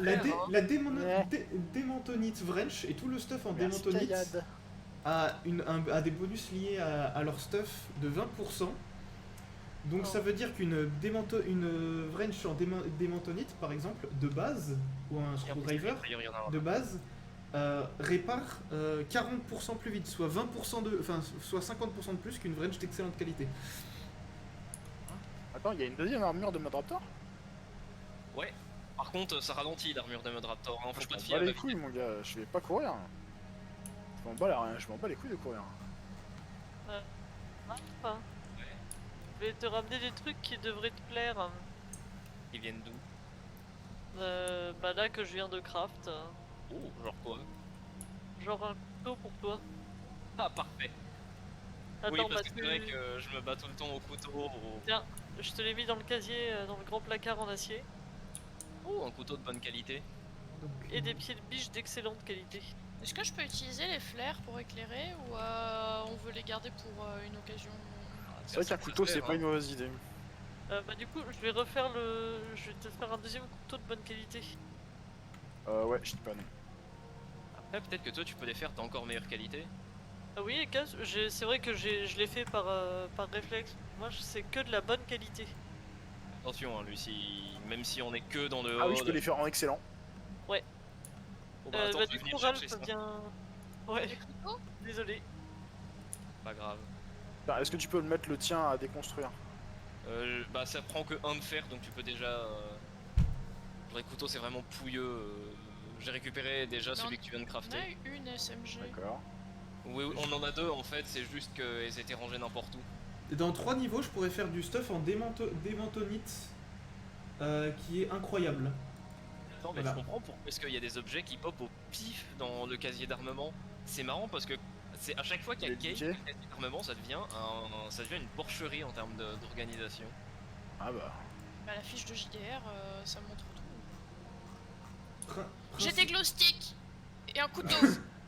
démantonite wrench et tout le stuff en Merci, démantonite Kayad. a des bonus liés à leur stuff de 20%. Donc ça veut dire qu'une wrench en démantonite par exemple de base ou un screwdriver D'ailleurs, il y en a un. de base répare 40% plus vite, soit 20% soit 50% de plus qu'une wrench d'excellente qualité. Attends, il y a une deuxième armure de Mode Raptor? Ouais. Par contre, ça ralentit l'armure de mode Raptor. Hein. Faut Je pas m'en te fier bats à les ma couilles, mon gars, je vais pas courir. Je m'en bats les couilles de courir. Enfin, je vais te ramener des trucs qui devraient te plaire. Ils viennent d'où? Bah là que je viens de craft. Oh, genre quoi? Genre un couteau pour toi. Ah, parfait. Attends, Oui, parce bah que c'est vrai que je me bats tout le temps au couteau. Tiens, je te l'ai mis dans le casier, dans le grand placard en acier. Oh, un couteau de bonne qualité. Donc, Et des pieds de biche d'excellente qualité. Est-ce que je peux utiliser les flares pour éclairer ou on veut les garder pour une occasion? C'est vrai qu'un couteau, c'est pas une mauvaise idée. Bah du coup, je vais refaire le... Je vais te faire un deuxième couteau de bonne qualité. Ouais, je dis pas non. Après, peut-être que toi, tu peux les faire d'encore meilleure qualité. Ah oui, et Kaz, c'est vrai que je l'ai fait par réflexe. Moi, c'est que de la bonne qualité. Attention, hein, Lucie, même si on est que dans le Ah haut. oui, je peux les faire en excellent. Oh, bah, attends, Bah je vais du venir coup, chercher Ralph ça. vient... Ouais, Les couteaux? désolé. Pas grave. Bah, est-ce que tu peux me mettre le tien à déconstruire? Bah, ça prend que 1 de fer, donc tu peux déjà. Les couteaux, c'est vraiment pouilleux. J'ai récupéré déjà Mais celui que tu viens de On crafter. a eu une SMG. D'accord. Oui, on en a 2 en fait, c'est juste qu'elles étaient rangées n'importe où. dans 3 niveaux, je pourrais faire du stuff en démantonite qui est incroyable. Attends, mais Voilà. je comprends pourquoi est-ce qu'il y a des objets qui pop au pif dans le casier d'armement. C'est marrant parce que c'est à chaque fois qu'il y a Les Kate, niquer. le casier d'armement, ça devient une porcherie en termes d'organisation. Ah bah. Bah, la fiche de JDR, ça montre tout. Prin- J'ai princi- des glow sticks et un couteau.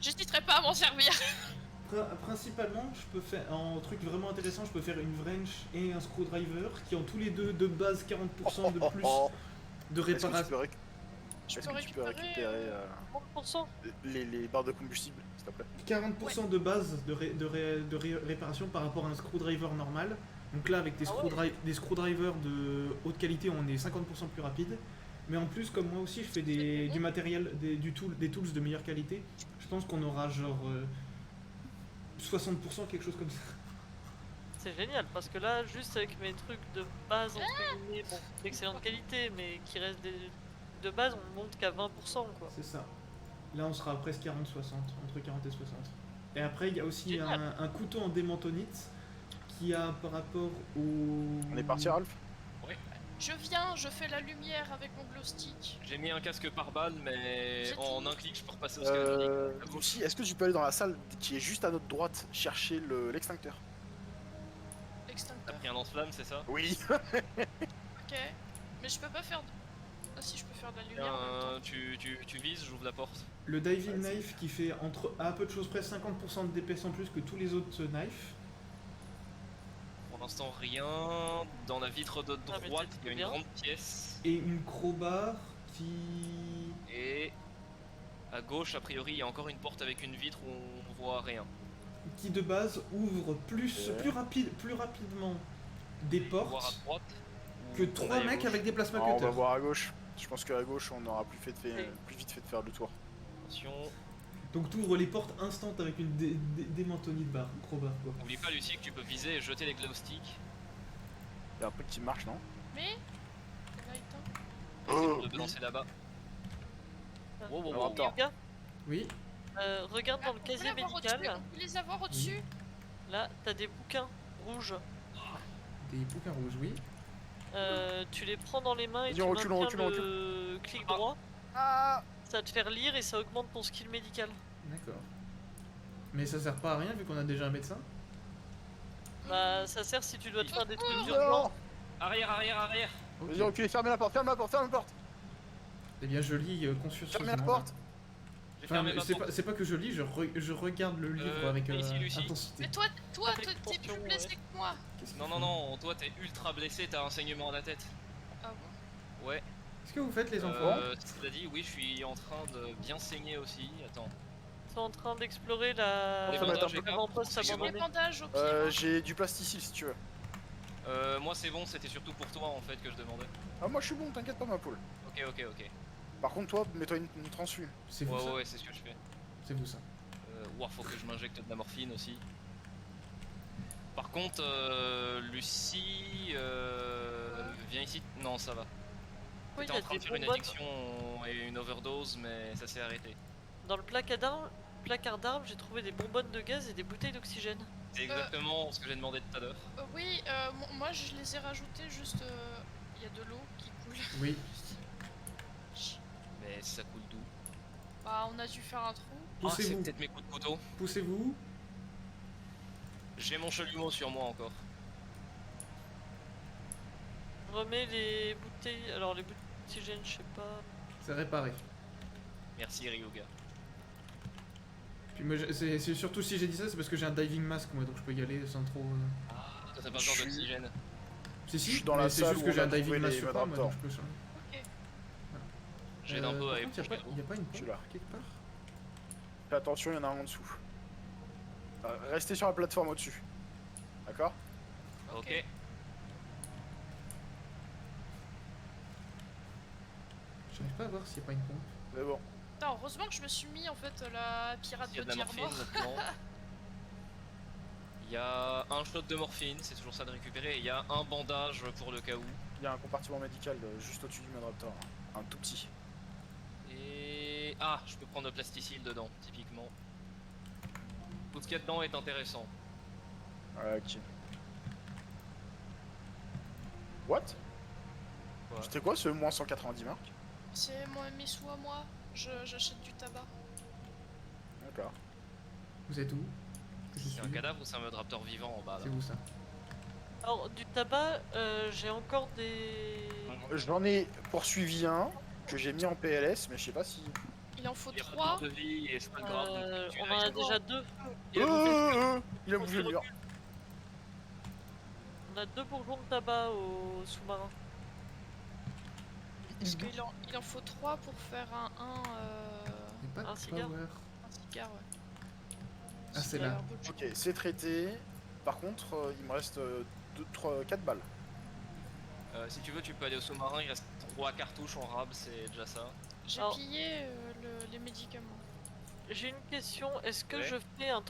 J'hésiterai pas à m'en servir. Principalement, je peux faire en truc vraiment intéressant, je peux faire une wrench et un screwdriver qui ont tous les deux de base 40% de plus de Est-ce que tu réparation. peux, Je est-ce peux que tu peux récupérer, récupérer 30%. les barres de combustible, s'il te plaît? 40% de base de réparation par rapport à un screwdriver normal. Donc là, avec des, Ah ouais. des screwdrivers de haute qualité, on est 50% plus rapide. Mais en plus, comme moi aussi, je fais du matériel, des tools de meilleure qualité, je pense qu'on aura genre 60%, quelque chose comme ça. C'est génial parce que là, juste avec mes trucs de base, entre guillemets, bon, d'excellente qualité, mais qui restent de base, on monte qu'à 20% quoi. C'est ça. Là, on sera presque 40-60, entre 40 et 60. Et après, il y a aussi Génial. un couteau en démantonite qui a par rapport au. On est parti, Ralph? Je viens, je fais la lumière avec mon glow stick. J'ai mis un casque par balle, mais C'est en tout. un clic, je peux repasser au scanner. Lucie, est-ce que tu peux aller dans la salle qui est juste à notre droite chercher l'extincteur? T'as Extincteur. pris un lance-flamme, c'est ça? Oui. Ok. Mais je peux pas faire de... Ah si, je peux faire de la lumière en même temps. Tu vises, j'ouvre la porte. Le diving Ouais, knife qui fait à peu de choses près 50% de DPS en plus que tous les autres knives. Pour l'instant, rien. Dans la vitre de Ah, mais droite, t'es il y a une bien. grande pièce. Et une crowbar qui. Et à gauche, a priori, il y a encore une porte avec une vitre où on voit rien. qui de base ouvre Ouais. plus rapidement des Voir à portes droite. que ou 3 à mecs gauche. avec des plasma Ah, on va cutters. voir à gauche. Je pense qu'à gauche, on aura plus vite fait de faire le tour. Attention. Donc tu ouvres les portes instant avec une démantonite barre, crowbar quoi. N'oublie pas, Lucie, que tu peux viser et jeter les glow sticks. Il y a un truc qui marche, non? Mais... On a éteint. Oh, De balancer là-bas. Wow, wow, Ah, wow. attends. Yoga, Oui, regarde dans le On peut casier l'avoir médical. au-dessus, on peut les avoir au-dessus. Là, t'as des bouquins rouges. des bouquins rouges, oui. Tu les prends dans les mains et Vas-y, tu on recule, on maintiens recule, on le clic droit. Ah. Ça va te faire lire et ça augmente ton skill médical. D'accord. Mais ça sert pas à rien vu qu'on a déjà un médecin. Bah, ça sert si tu dois te faire des trucs Non. urgents. Arrière, arrière, arrière. Ok. Vas-y, reculez, fermez la porte, ferme la porte, ferme la porte. Eh bien je lis consciencieusement. Fermez la porte. J'ai Enfin, fermé ma c'est porte. pas que je lis, je regarde le livre avec ici, Lucie. intensité. Mais toi, Avec t'es tension, plus blessé que moi. Qu'est-ce qu'il Non, non, fait non, toi t'es ultra blessé, t'as un saignement à la tête. Ah bon. Ouais. Qu'est-ce que vous faites les enfants Cela dit, oui, je suis en train de bien saigner aussi. Attends. Ils sont en train d'explorer la Les bandages, l'avant-poste c'est J'ai bon. des abandonnée. bandages au pied. moi. J'ai du plasticile si tu veux. Moi c'est bon, c'était surtout pour toi en fait que je demandais. Ah, moi je suis bon, t'inquiète pas, ma poule. Ok, ok, ok. Par contre, toi, mets-toi une transfus. C'est vous Ouais, ça ouais, c'est ce que je fais. C'est vous ça. Ouah, faut que je m'injecte de la morphine aussi. Par contre, Lucie, viens ici. Non, ça va. Oui, il J'étais y en a train de des faire une bonbonnes. addiction et une overdose, mais ça s'est arrêté. Dans le placard d'armes, j'ai trouvé des bonbonnes de gaz et des bouteilles d'oxygène. C'est exactement ce que j'ai demandé tout à l'heure. Oui, moi je les ai rajoutés juste... Il y a de l'eau qui coule. Oui. Mais ça coule d'où? Bah on a dû faire un trou. Ah, c'est Poussez-vous, peut-être mes coups de couteau. poussez-vous. J'ai mon chalumeau sur moi encore. Remets les bouteilles. Alors, les bouteilles d'oxygène, je sais pas. C'est réparé. Merci Ryuga. Puis moi, c'est surtout si j'ai dit ça, c'est parce que j'ai un diving mask moi, donc je peux y aller sans trop. Ah, toi t'as pas Je besoin suis- d'oxygène. Si Je si, suis dans mais la c'est salle juste où que on j'ai a un diving trouvé mask les sur moi, donc Raptors. je peux changer. Ok. J'aide un peu à Par contre, éplucher y a pas une Je suis pompe là. quelque part. Fais attention, il y en a un en dessous. Restez sur la plateforme au-dessus. D'accord? Ok. J'arrive pas à voir s'il y a pas une pompe. Mais bon. Non, heureusement que je me suis mis en fait la pirate Il y a de de la tir morphine mort. maintenant. Il y a un shot de morphine, c'est toujours ça de récupérer. Et il y a un bandage pour le cas où. Il y a un compartiment médical juste au-dessus du Madraptor. Un tout petit. Et. Ah, je peux prendre le plasticile dedans, typiquement. Tout ce qu'il y a dedans est intéressant. Ok. What? Quoi? C'était quoi ce moins 190 marques? C'est mes sous à moi. J'achète du tabac. D'accord. Vous êtes où Que je C'est un suis. cadavre ou c'est un mode raptor vivant en bas là? C'est où ça Alors, du tabac, j'ai encore des. J'en ai poursuivi un que j'ai mis en PLS, mais je sais pas si. Il en faut Il y a pas 3. de vie et c'est pas grave. donc tu On en a arrêtes. déjà deux. Il a bouffé. Il a bougé le mur. On a deux bourgeons de tabac au sous-marin. Parce qu'il il en faut 3 pour faire un Il y a pas Un de cigare. power. cigare, ouais. Ah, c'est Il a là. l'air beau de Ok, c'est traité. Par contre, il me reste 4 balles. Si tu veux, tu peux aller au sous-marin. Il reste 3 cartouches en rab, c'est déjà ça. J'ai Alors- pillé les médicaments. J'ai une question, est-ce que Ouais. je fais un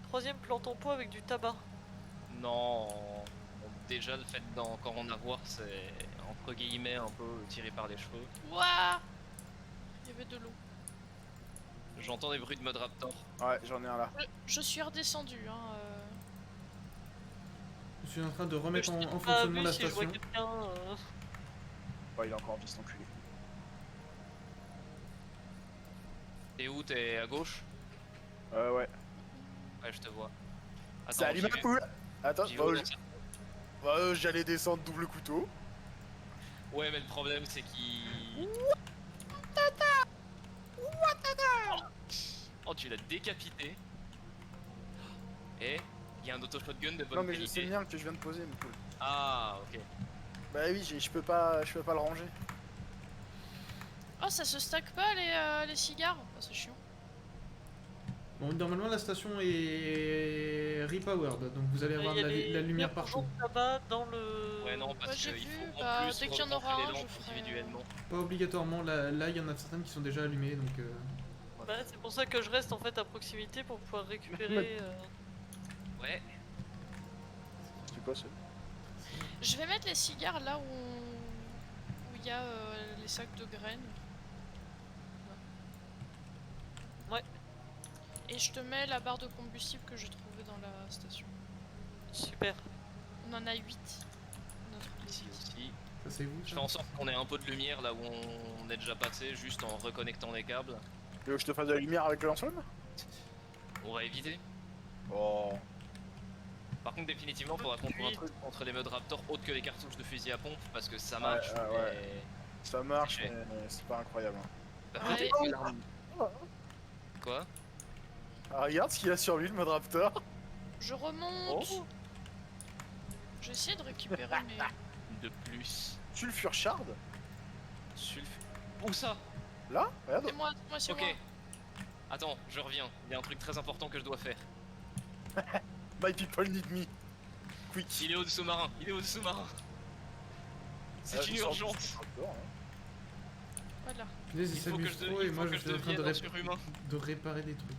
troisième plante en pot avec du tabac? Non, déjà le fait d'encore en avoir, c'est entre guillemets un peu tiré par les cheveux. Ouah. Il y avait de l'eau. J'entends des bruits de mode raptor. Ouais, j'en ai un là. Je suis redescendu. Hein, Je suis en train de remettre Je t'ai en pas fonctionnement vu la si je vois station. quelqu'un. Ouais, il est encore en vie, cet enculé. T'es où? T'es à gauche? Ouais. Ouais, je te vois. Attends, Salut ma j'y vais. poule. Attends, J'y vais bah, dans sa- j'allais descendre double couteau. Ouais, mais le problème c'est qu'il. Oh, tu l'as décapité. Et il y a un auto-shotgun de bonne Non mais qualité. c'est le mien que je viens de poser, ma poule. Ah, ok. Bah oui, je peux pas le ranger. Oh, ça se stack pas les cigares? Oh, c'est chiant. Bon, normalement la station est repowered, donc vous allez avoir Il y a la lumière des partout. là-bas dans le. Ouais, non, parce Ouais, j'ai qu'il vu, faut bah, en plus dès qu'il y en rebrancher aura les un, lampes je ferai, individuellement. Pas obligatoirement, là il y en a certaines qui sont déjà allumées, donc... Bah, c'est pour ça que je reste en fait à proximité pour pouvoir récupérer. Ouais. C'est quoi ça? Je vais mettre les cigares là où il y a les sacs de graines. Ouais. Et je te mets la barre de combustible que j'ai trouvée dans la station. Super. On en a 8. Ici aussi. Ça c'est vous Je ça fais en sorte qu'on ait un peu de lumière là où on est déjà passé, juste en reconnectant les câbles. Tu veux que je te fasse de la lumière avec le lance-flamme? On va éviter. Oh. Par contre, définitivement, faudra qu'on trouve un truc contre les modes Raptor autre que les cartouches de fusil à pompe parce que ça marche. ouais. mais- Ça marche, C'est mais c'est pas incroyable. Hein. Bah, Ouais. peut-être que l'arme- Quoi? Ah, regarde ce qu'il a sur lui, le mode Raptor. Je remonte. Oh. J'ai essayé de récupérer mes. De plus. Sulfur Shard. Où ça? Là, regarde. C'est moi. Ok. Attends, je reviens. Il y a un truc très important que je dois faire. My people need me. Quick. Il est au sous-marin. Il est au sous-marin. C'est une je sors- urgence. Voilà. Ils Il faut que s'amusent je, trop et il faut moi que je je suis en train devienne un surhumain. de réparer des trucs.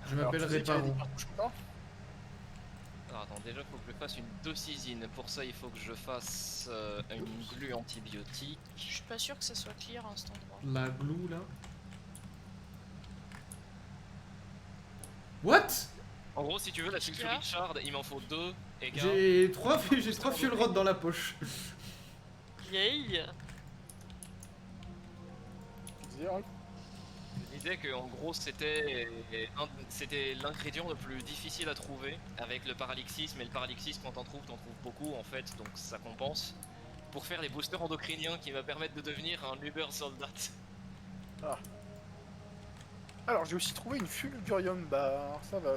Je m'appelle Réparo. Alors attends, déjà faut que je fasse une doxysine. Pour ça, il faut que je fasse une glu antibiotique. Je suis pas sûr que ça soit clear à cet endroit. La glue là. What? En gros, si tu veux la Qu'est-ce qu'il y sulfurite a shard, il m'en faut 2. Et gars, J'ai trois fuel rods dans la poche. Yay! je disais que en gros c'était l'ingrédient le plus difficile à trouver avec le paralyxis, mais le paralyxis quand t'en trouves beaucoup en fait, donc ça compense. Pour faire les boosters endocriniens qui va permettre de devenir un Uber soldat. Alors, j'ai aussi trouvé une fulgurium bar. Ça va.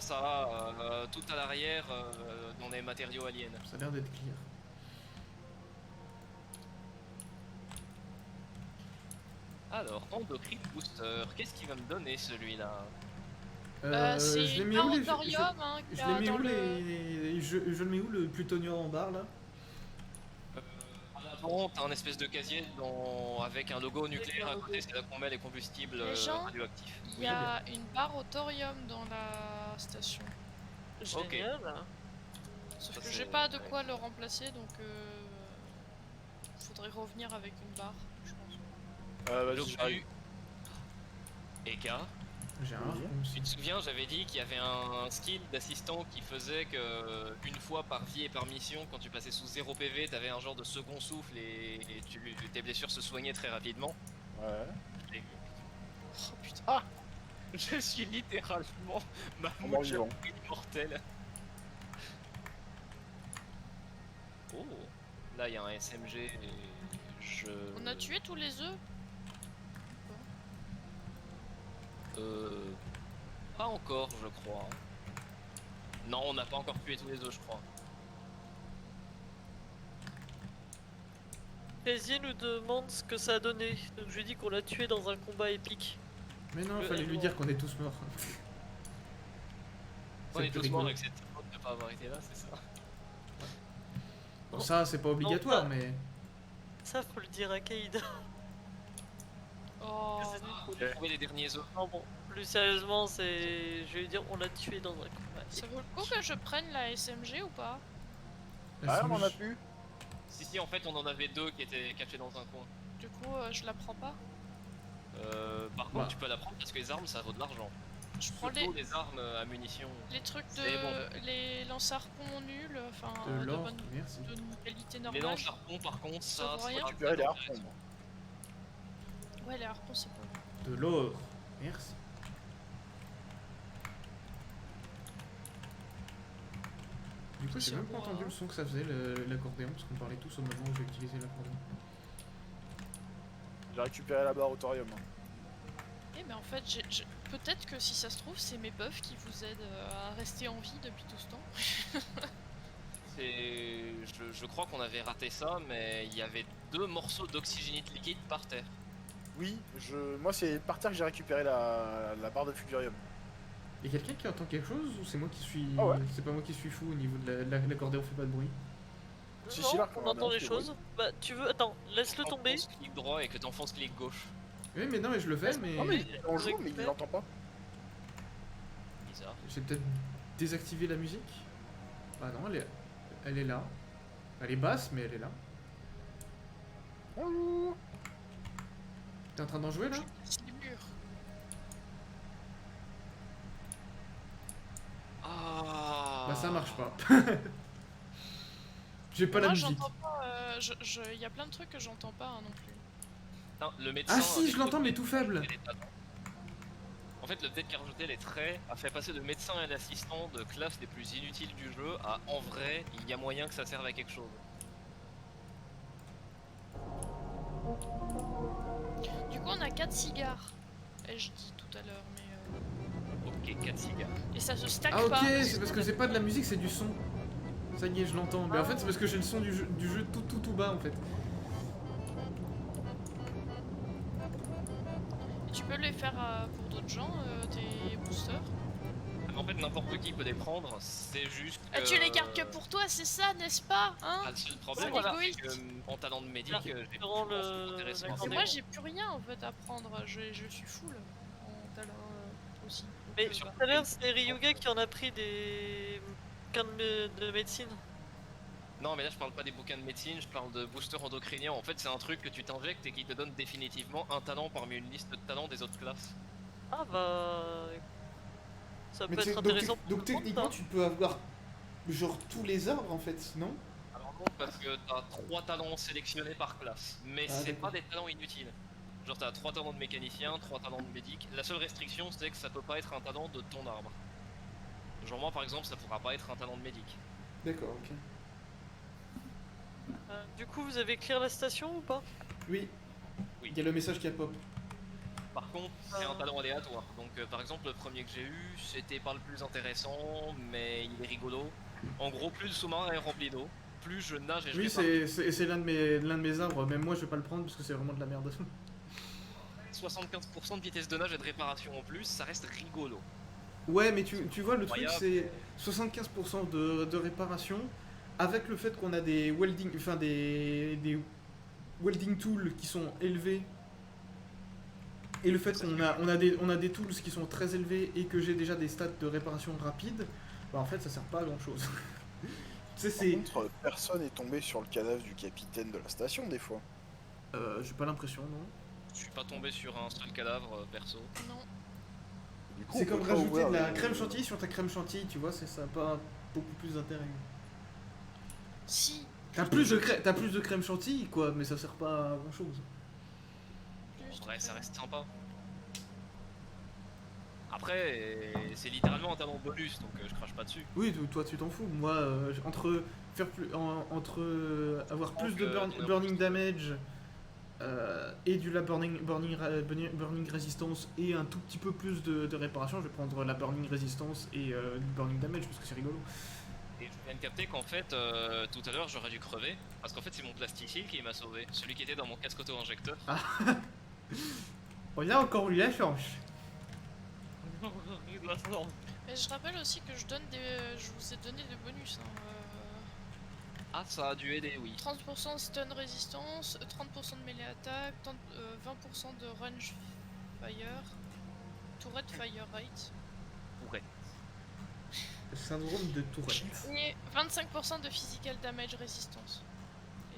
Ça va tout à l'arrière dans les matériaux aliens. Ça a l'air d'être clear. Alors, endocrine booster, qu'est-ce qu'il va me donner celui-là? C'est je les une mets barre où au les... thorium hein, qu'il y Je a les mets dans où le... les... Je le mets où le plutonium en barre là? En avant, t'as un espèce de casier avec un logo nucléaire à côté, c'est là qu'on met les combustibles Les gens, radioactifs. Il y a une barre au thorium dans la station. Ok. Génial! Sauf Ça, que c'est- j'ai pas de ouais. quoi le remplacer donc faudrait revenir avec une barre, je pense. Vas-y, Donc, j'arrive. Eka, J'ai un Oui. harpon aussi. tu te souviens, j'avais dit qu'il y avait un skill d'assistant qui faisait que une fois par vie et par mission, quand tu passais sous 0 PV, t'avais un genre de second souffle et tes blessures se soignaient très rapidement. Ouais. Et Oh putain. je suis littéralement ma En mouche vivant. immortelle. Oh, là il y a un SMG et je... On a tué tous les œufs? Pas encore, je crois. Non, on n'a pas encore tué tous les œufs, je crois. Casier nous demande ce que ça a donné, donc je lui dis qu'on l'a tué dans un combat épique. Mais non, Le fallait lui héros. dire qu'on est tous morts. On est plus tous morts rigolo. avec cette faute de pas avoir été là, c'est ça. Bon, ça c'est pas obligatoire, Non, mais... Ça, faut le dire à Kaïd. Oh. On a trouvé les derniers œufs. Non, bon, plus sérieusement, c'est. Je vais lui dire, on l'a tué dans un combat. Ça vaut le coup que je prenne la SMG ou pas? Ah, on en a smooche. plus. Si, en fait, on en avait 2 qui étaient cachés dans un coin. Du coup, je la prends pas. Par contre, Bah. tu peux la prendre parce que les armes ça vaut de l'argent. Je prends Surtout les armes à munitions. les trucs C'est bon. les lance-harpons nuls, enfin De de l'or, bonne merci. de qualité Les normale. lance harpons, par contre, Ça ça. vaut rien. c'est pas Récupérer les très harpons. intéressant. moi. Ouais, les harpons c'est bon. De l'or, merci. Du coup, j'ai Sur même pas moi. entendu le son que ça faisait, l'accordéon, parce qu'on parlait tous au moment où j'ai utilisé l'accordéon. J'ai récupéré la barre Autorium. Eh mais en fait, peut-être que si ça se trouve, c'est mes buffs qui vous aident à rester en vie depuis tout ce temps. Je crois qu'on avait raté ça, mais il y avait 2 morceaux d'oxygénite liquide par terre. Oui, moi c'est par terre que j'ai récupéré la barre de Fulgurium. Y'a quelqu'un qui entend quelque chose ou c'est moi qui suis. Ah ouais. C'est pas moi qui suis fou au niveau de l'accordéon fait pas de bruit? Si, Non, si, là, on on a entend un les petit choses. Bah, tu veux. Attends, laisse-le Quand tomber. t'enfonces clic droit et que t'enfonces clic gauche. Oui, mais non, mais je le fais, mais. Non mais on joue mais il récupère. l'entend pas. Bizarre. J'ai peut-être désactivé la musique. Ah non, elle est là. Elle est basse, mais elle est là. Bonjour. T'es en train d'en jouer là? C'est les murs. Ah. Bah ça marche pas. J'ai pas la Moi, musique. j'entends pas. Il y a plein de trucs que j'entends pas hein, non plus. Non, le médecin. Ah si, avec je l'entends, le- mais tout faible. les talents. En fait, le fait qui a rajouté les traits a fait passer de médecin et d'assistant de classes les plus inutiles du jeu à en vrai, il y a moyen que ça serve à quelque chose. Du coup, on a 4 cigares. Ai-je dit tout à l'heure, mais. Ok, 4 cigares. Et ça se stack Ah ok, pas. c'est parce que c'est pas de la musique, c'est du son. Ça y est, je l'entends. Mais en fait, c'est parce que j'ai le son du jeu tout bas en fait. Et tu peux les faire pour d'autres gens, tes boosters. En fait, n'importe qui peut les prendre, c'est juste que... Ah, tu les gardes que pour toi, c'est ça, n'est-ce pas? Hein? Ah, le seul problème, C'est voilà, égoïste. c'est que en talent de médic, Là, j'ai tu plus rends grand chose le- d'intéressant à la Mais faire. moi, j'ai plus rien en fait à prendre. Je suis full en talent aussi. Donc, Mais sur- tout à l'heure, c'est Ryuga qui en a pris des. Bouquins de médecine. Non, mais là, je parle pas des bouquins de médecine, je parle de booster endocrinien. En fait, c'est un truc que tu t'injectes et qui te donne définitivement un talent parmi une liste de talents des autres classes. Ah bah. Ça peut Mais être donc, intéressant pour donc tout le monde, techniquement, ça. tu peux avoir genre tous les arbres en fait, non? Alors non, parce que t'as 3 talents sélectionnés par classe, mais Ah, c'est d'accord. pas des talents inutiles. Genre t'as 3 talents de mécanicien, 3 talents de médic. La seule restriction c'est que ça peut pas être un talent de ton arbre. Genre moi par exemple ça pourra pas être un talent de médic. D'accord, ok. Du coup, vous avez clear la station ou pas? Oui, Oui. il y a le message qui a pop. Par contre c'est un talent aléatoire. Donc par exemple le premier que j'ai eu c'était pas le plus intéressant mais il est rigolo. En gros plus le sous-marin est rempli d'eau, plus je nage et je Oui, répare. c'est l'un de mes arbres. Même moi, je vais pas le prendre parce que c'est vraiment de la merde. 75% de vitesse de nage et de réparation en plus, ça reste rigolo. Ouais, mais tu vois, le truc, Incroyable. c'est 75% de réparation avec le fait qu'on a des welding, enfin des welding tools qui sont élevés et le fait qu'on a des tools qui sont très élevés et que j'ai déjà des stats de réparation rapide, bah en fait, ça sert pas à grand chose. Tu sais, Par c'est. contre, personne est tombé sur le cadavre du capitaine de la station des fois. J'ai pas l'impression, non. Je suis pas tombé sur un seul cadavre perso. Non. Du coup, C'est on peut comme pas rajouter ouvrir de la le- crème chantilly sur ta crème chantilly, tu vois, ça a pas beaucoup plus d'intérêt. Si. T'as plus de crème chantilly, quoi, mais ça sert pas à grand chose. Plus de Ouais, ça crème. reste sympa. Après, c'est littéralement un talent bonus, donc je crache pas dessus. Oui, toi tu t'en fous. Moi, entre avoir plus de burning damage et du la burning resistance et un tout petit peu plus de réparation, je vais prendre la burning resistance et le burning damage parce que c'est rigolo. Et je viens de capter qu'en fait, tout à l'heure, j'aurais dû crever. Parce qu'en fait, c'est mon plasticile qui m'a sauvé. Celui qui était dans mon casque auto-injecteur. On a encore eu la chance. Mais je rappelle aussi que je vous ai donné des bonus. Hein, Ah, ça a dû aider, oui. 30% de stun résistance, 30% de melee attack, 20% de range fire, turret fire rate. Ouais. Syndrome de Tourette. Et 25% de physical damage résistance.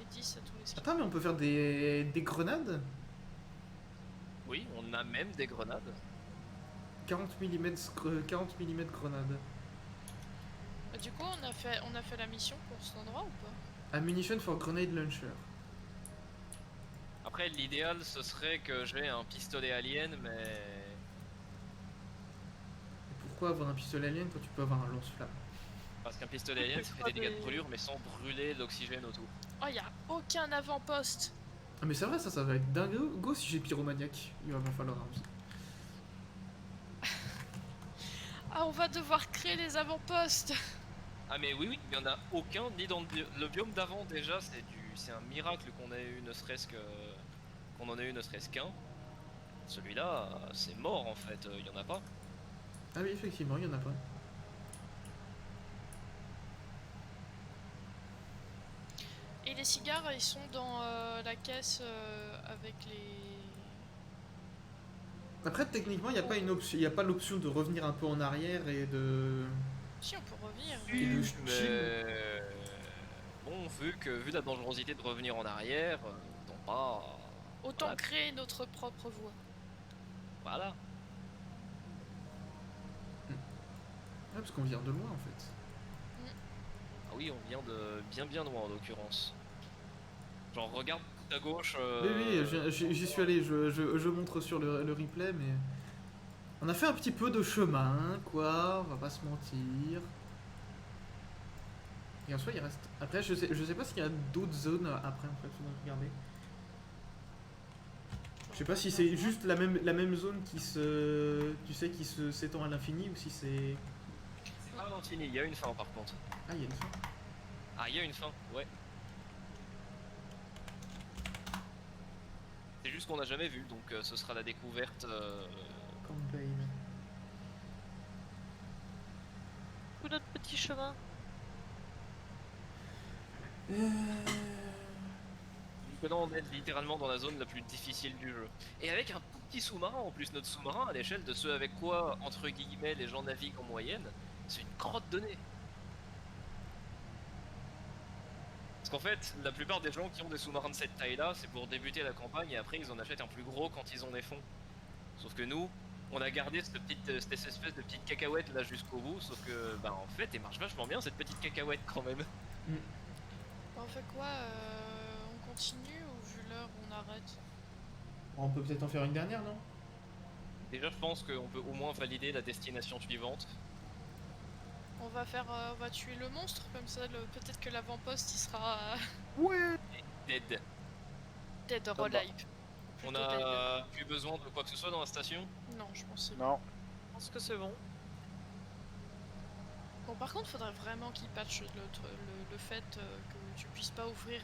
Et 10 à tous les skills. Attends, mais on peut faire des grenades? Oui, on a même des grenades. 40 mm grenade. Bah, du coup, on a fait la mission pour cet endroit ou pas? Ammunition for grenade launcher. Après, l'idéal ce serait que j'ai un pistolet alien, mais. Pourquoi avoir un pistolet alien quand tu peux avoir un lance-flamme? Parce qu'un pistolet alien ça fait des dégâts de brûlure, mais sans brûler l'oxygène autour. Oh, y a aucun avant-poste. Ah mais c'est vrai, ça va être dingo si j'ai pyromaniaque. Il va m'en falloir un aussi. Ah, on va devoir créer les avant-postes. Ah, mais oui, il y en a aucun, ni dans le biome d'avant déjà, c'est un miracle qu'on ait eu ne serait-ce que. Qu'on en ait eu ne serait-ce qu'un. Celui-là, c'est mort en fait, il y en a pas. Ah oui, effectivement, il y en a pas. Et les cigares, ils sont dans la caisse avec les... Après, techniquement, il n'y a pas une option, il y a pas l'option de revenir un peu en arrière et de. Si, on peut revenir. Et de Mais bon, vu la dangerosité de revenir en arrière, autant pas. Autant Voilà. créer notre propre voie. Voilà. Ah, parce qu'on vient de loin en fait. Ah oui, on vient de bien loin en l'occurrence. Genre regarde tout à gauche. Oui, j'y suis allé, je montre sur le replay, mais. On a fait un petit peu de chemin, quoi, on va pas se mentir. Et en soi, il reste. Après, je sais pas s'il y a d'autres zones après, en fait, faudrait regarder. Je sais pas si c'est juste la même zone qui se. Tu sais, qui s'étend à l'infini ou si c'est. C'est pas l'infini, il y a une fin par contre. Ah, il y a une fin. Ah, il y a une fin, ouais. C'est juste qu'on n'a jamais vu, donc ce sera la découverte. Campaign. Ou notre petit chemin. Que là, on est littéralement dans la zone la plus difficile du jeu. Et avec un tout petit sous-marin en plus, notre sous-marin à l'échelle de ceux avec quoi, entre guillemets, les gens naviguent en moyenne, c'est une grotte de nez. Parce qu'en fait, la plupart des gens qui ont des sous-marins de cette taille-là, c'est pour débuter la campagne et après ils en achètent un plus gros quand ils ont des fonds. Sauf que nous, on a gardé cette espèce de petite cacahuète là jusqu'au bout, sauf que, bah en fait, elle marche vachement bien cette petite cacahuète quand même. On fait quoi On continue ou vu l'heure on arrête? On peut peut-être en faire une dernière, non? Déjà, je pense qu'on peut au moins valider la destination suivante. On va tuer le monstre comme ça. Peut-être que l'avant-poste il sera Ouais. Dead. dead or Ça va. alive. On Plutôt a plus besoin de quoi que ce soit dans la station. dead. Non, je pense que c'est bon. Non. Je pense que c'est bon. Bon, par contre, faudrait vraiment qu'il patche le fait que tu puisses pas ouvrir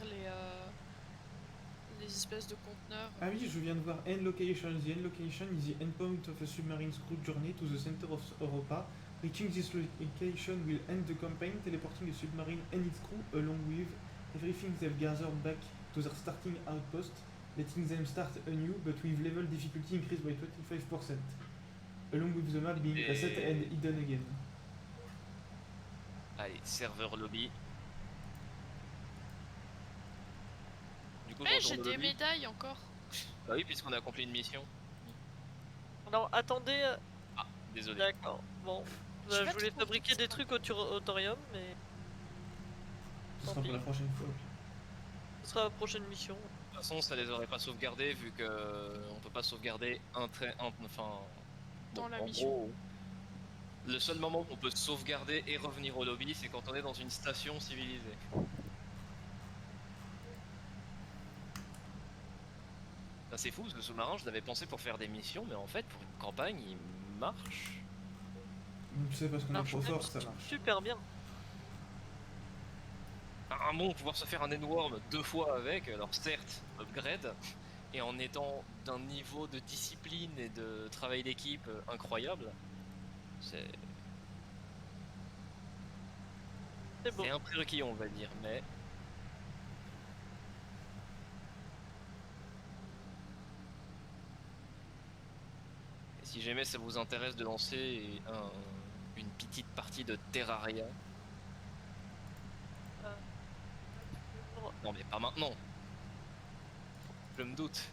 les espèces de conteneurs. Ah oui, je viens de voir end location. The end location is the endpoint of a submarine crew journey to the center of Europa. Reaching this location will end the campaign, teleporting the submarine and its crew along with everything they've gathered back to their starting outpost, letting them start anew, but with level difficulty increased by 25%, along with the map being reset and hidden again. Allez, serveur lobby. Du coup, Eh, dans j'ai le des lobby. médailles encore. Bah oui, puisqu'on a accompli une mission. Alors attendez. Désolé. D'accord. Bon. Je vais Je voulais trop fabriquer vite, des ça. trucs au thorium, mais Ce Tant sera pour pis. la prochaine fois. ce sera la prochaine mission. De toute façon, ça les aurait pas sauvegardés vu que on peut pas sauvegarder enfin. Dans la en mission. gros, le seul moment où on peut sauvegarder et revenir au lobby, c'est quand on est dans une station civilisée. Ben, c'est fou, parce que le sous-marin, je l'avais pensé pour faire des missions, mais en fait, pour une campagne, il marche. Tu sais, parce qu'on est Marche trop même fort, ça marche. super bien. Un bon, pouvoir se faire un Endworm 2 fois avec, alors certes, upgrade, et en étant d'un niveau de discipline et de travail d'équipe incroyable, c'est C'est beau. un prérequis, on va dire, mais et si jamais ça vous intéresse de lancer une petite partie de Terraria. Non mais pas maintenant. Je me doute.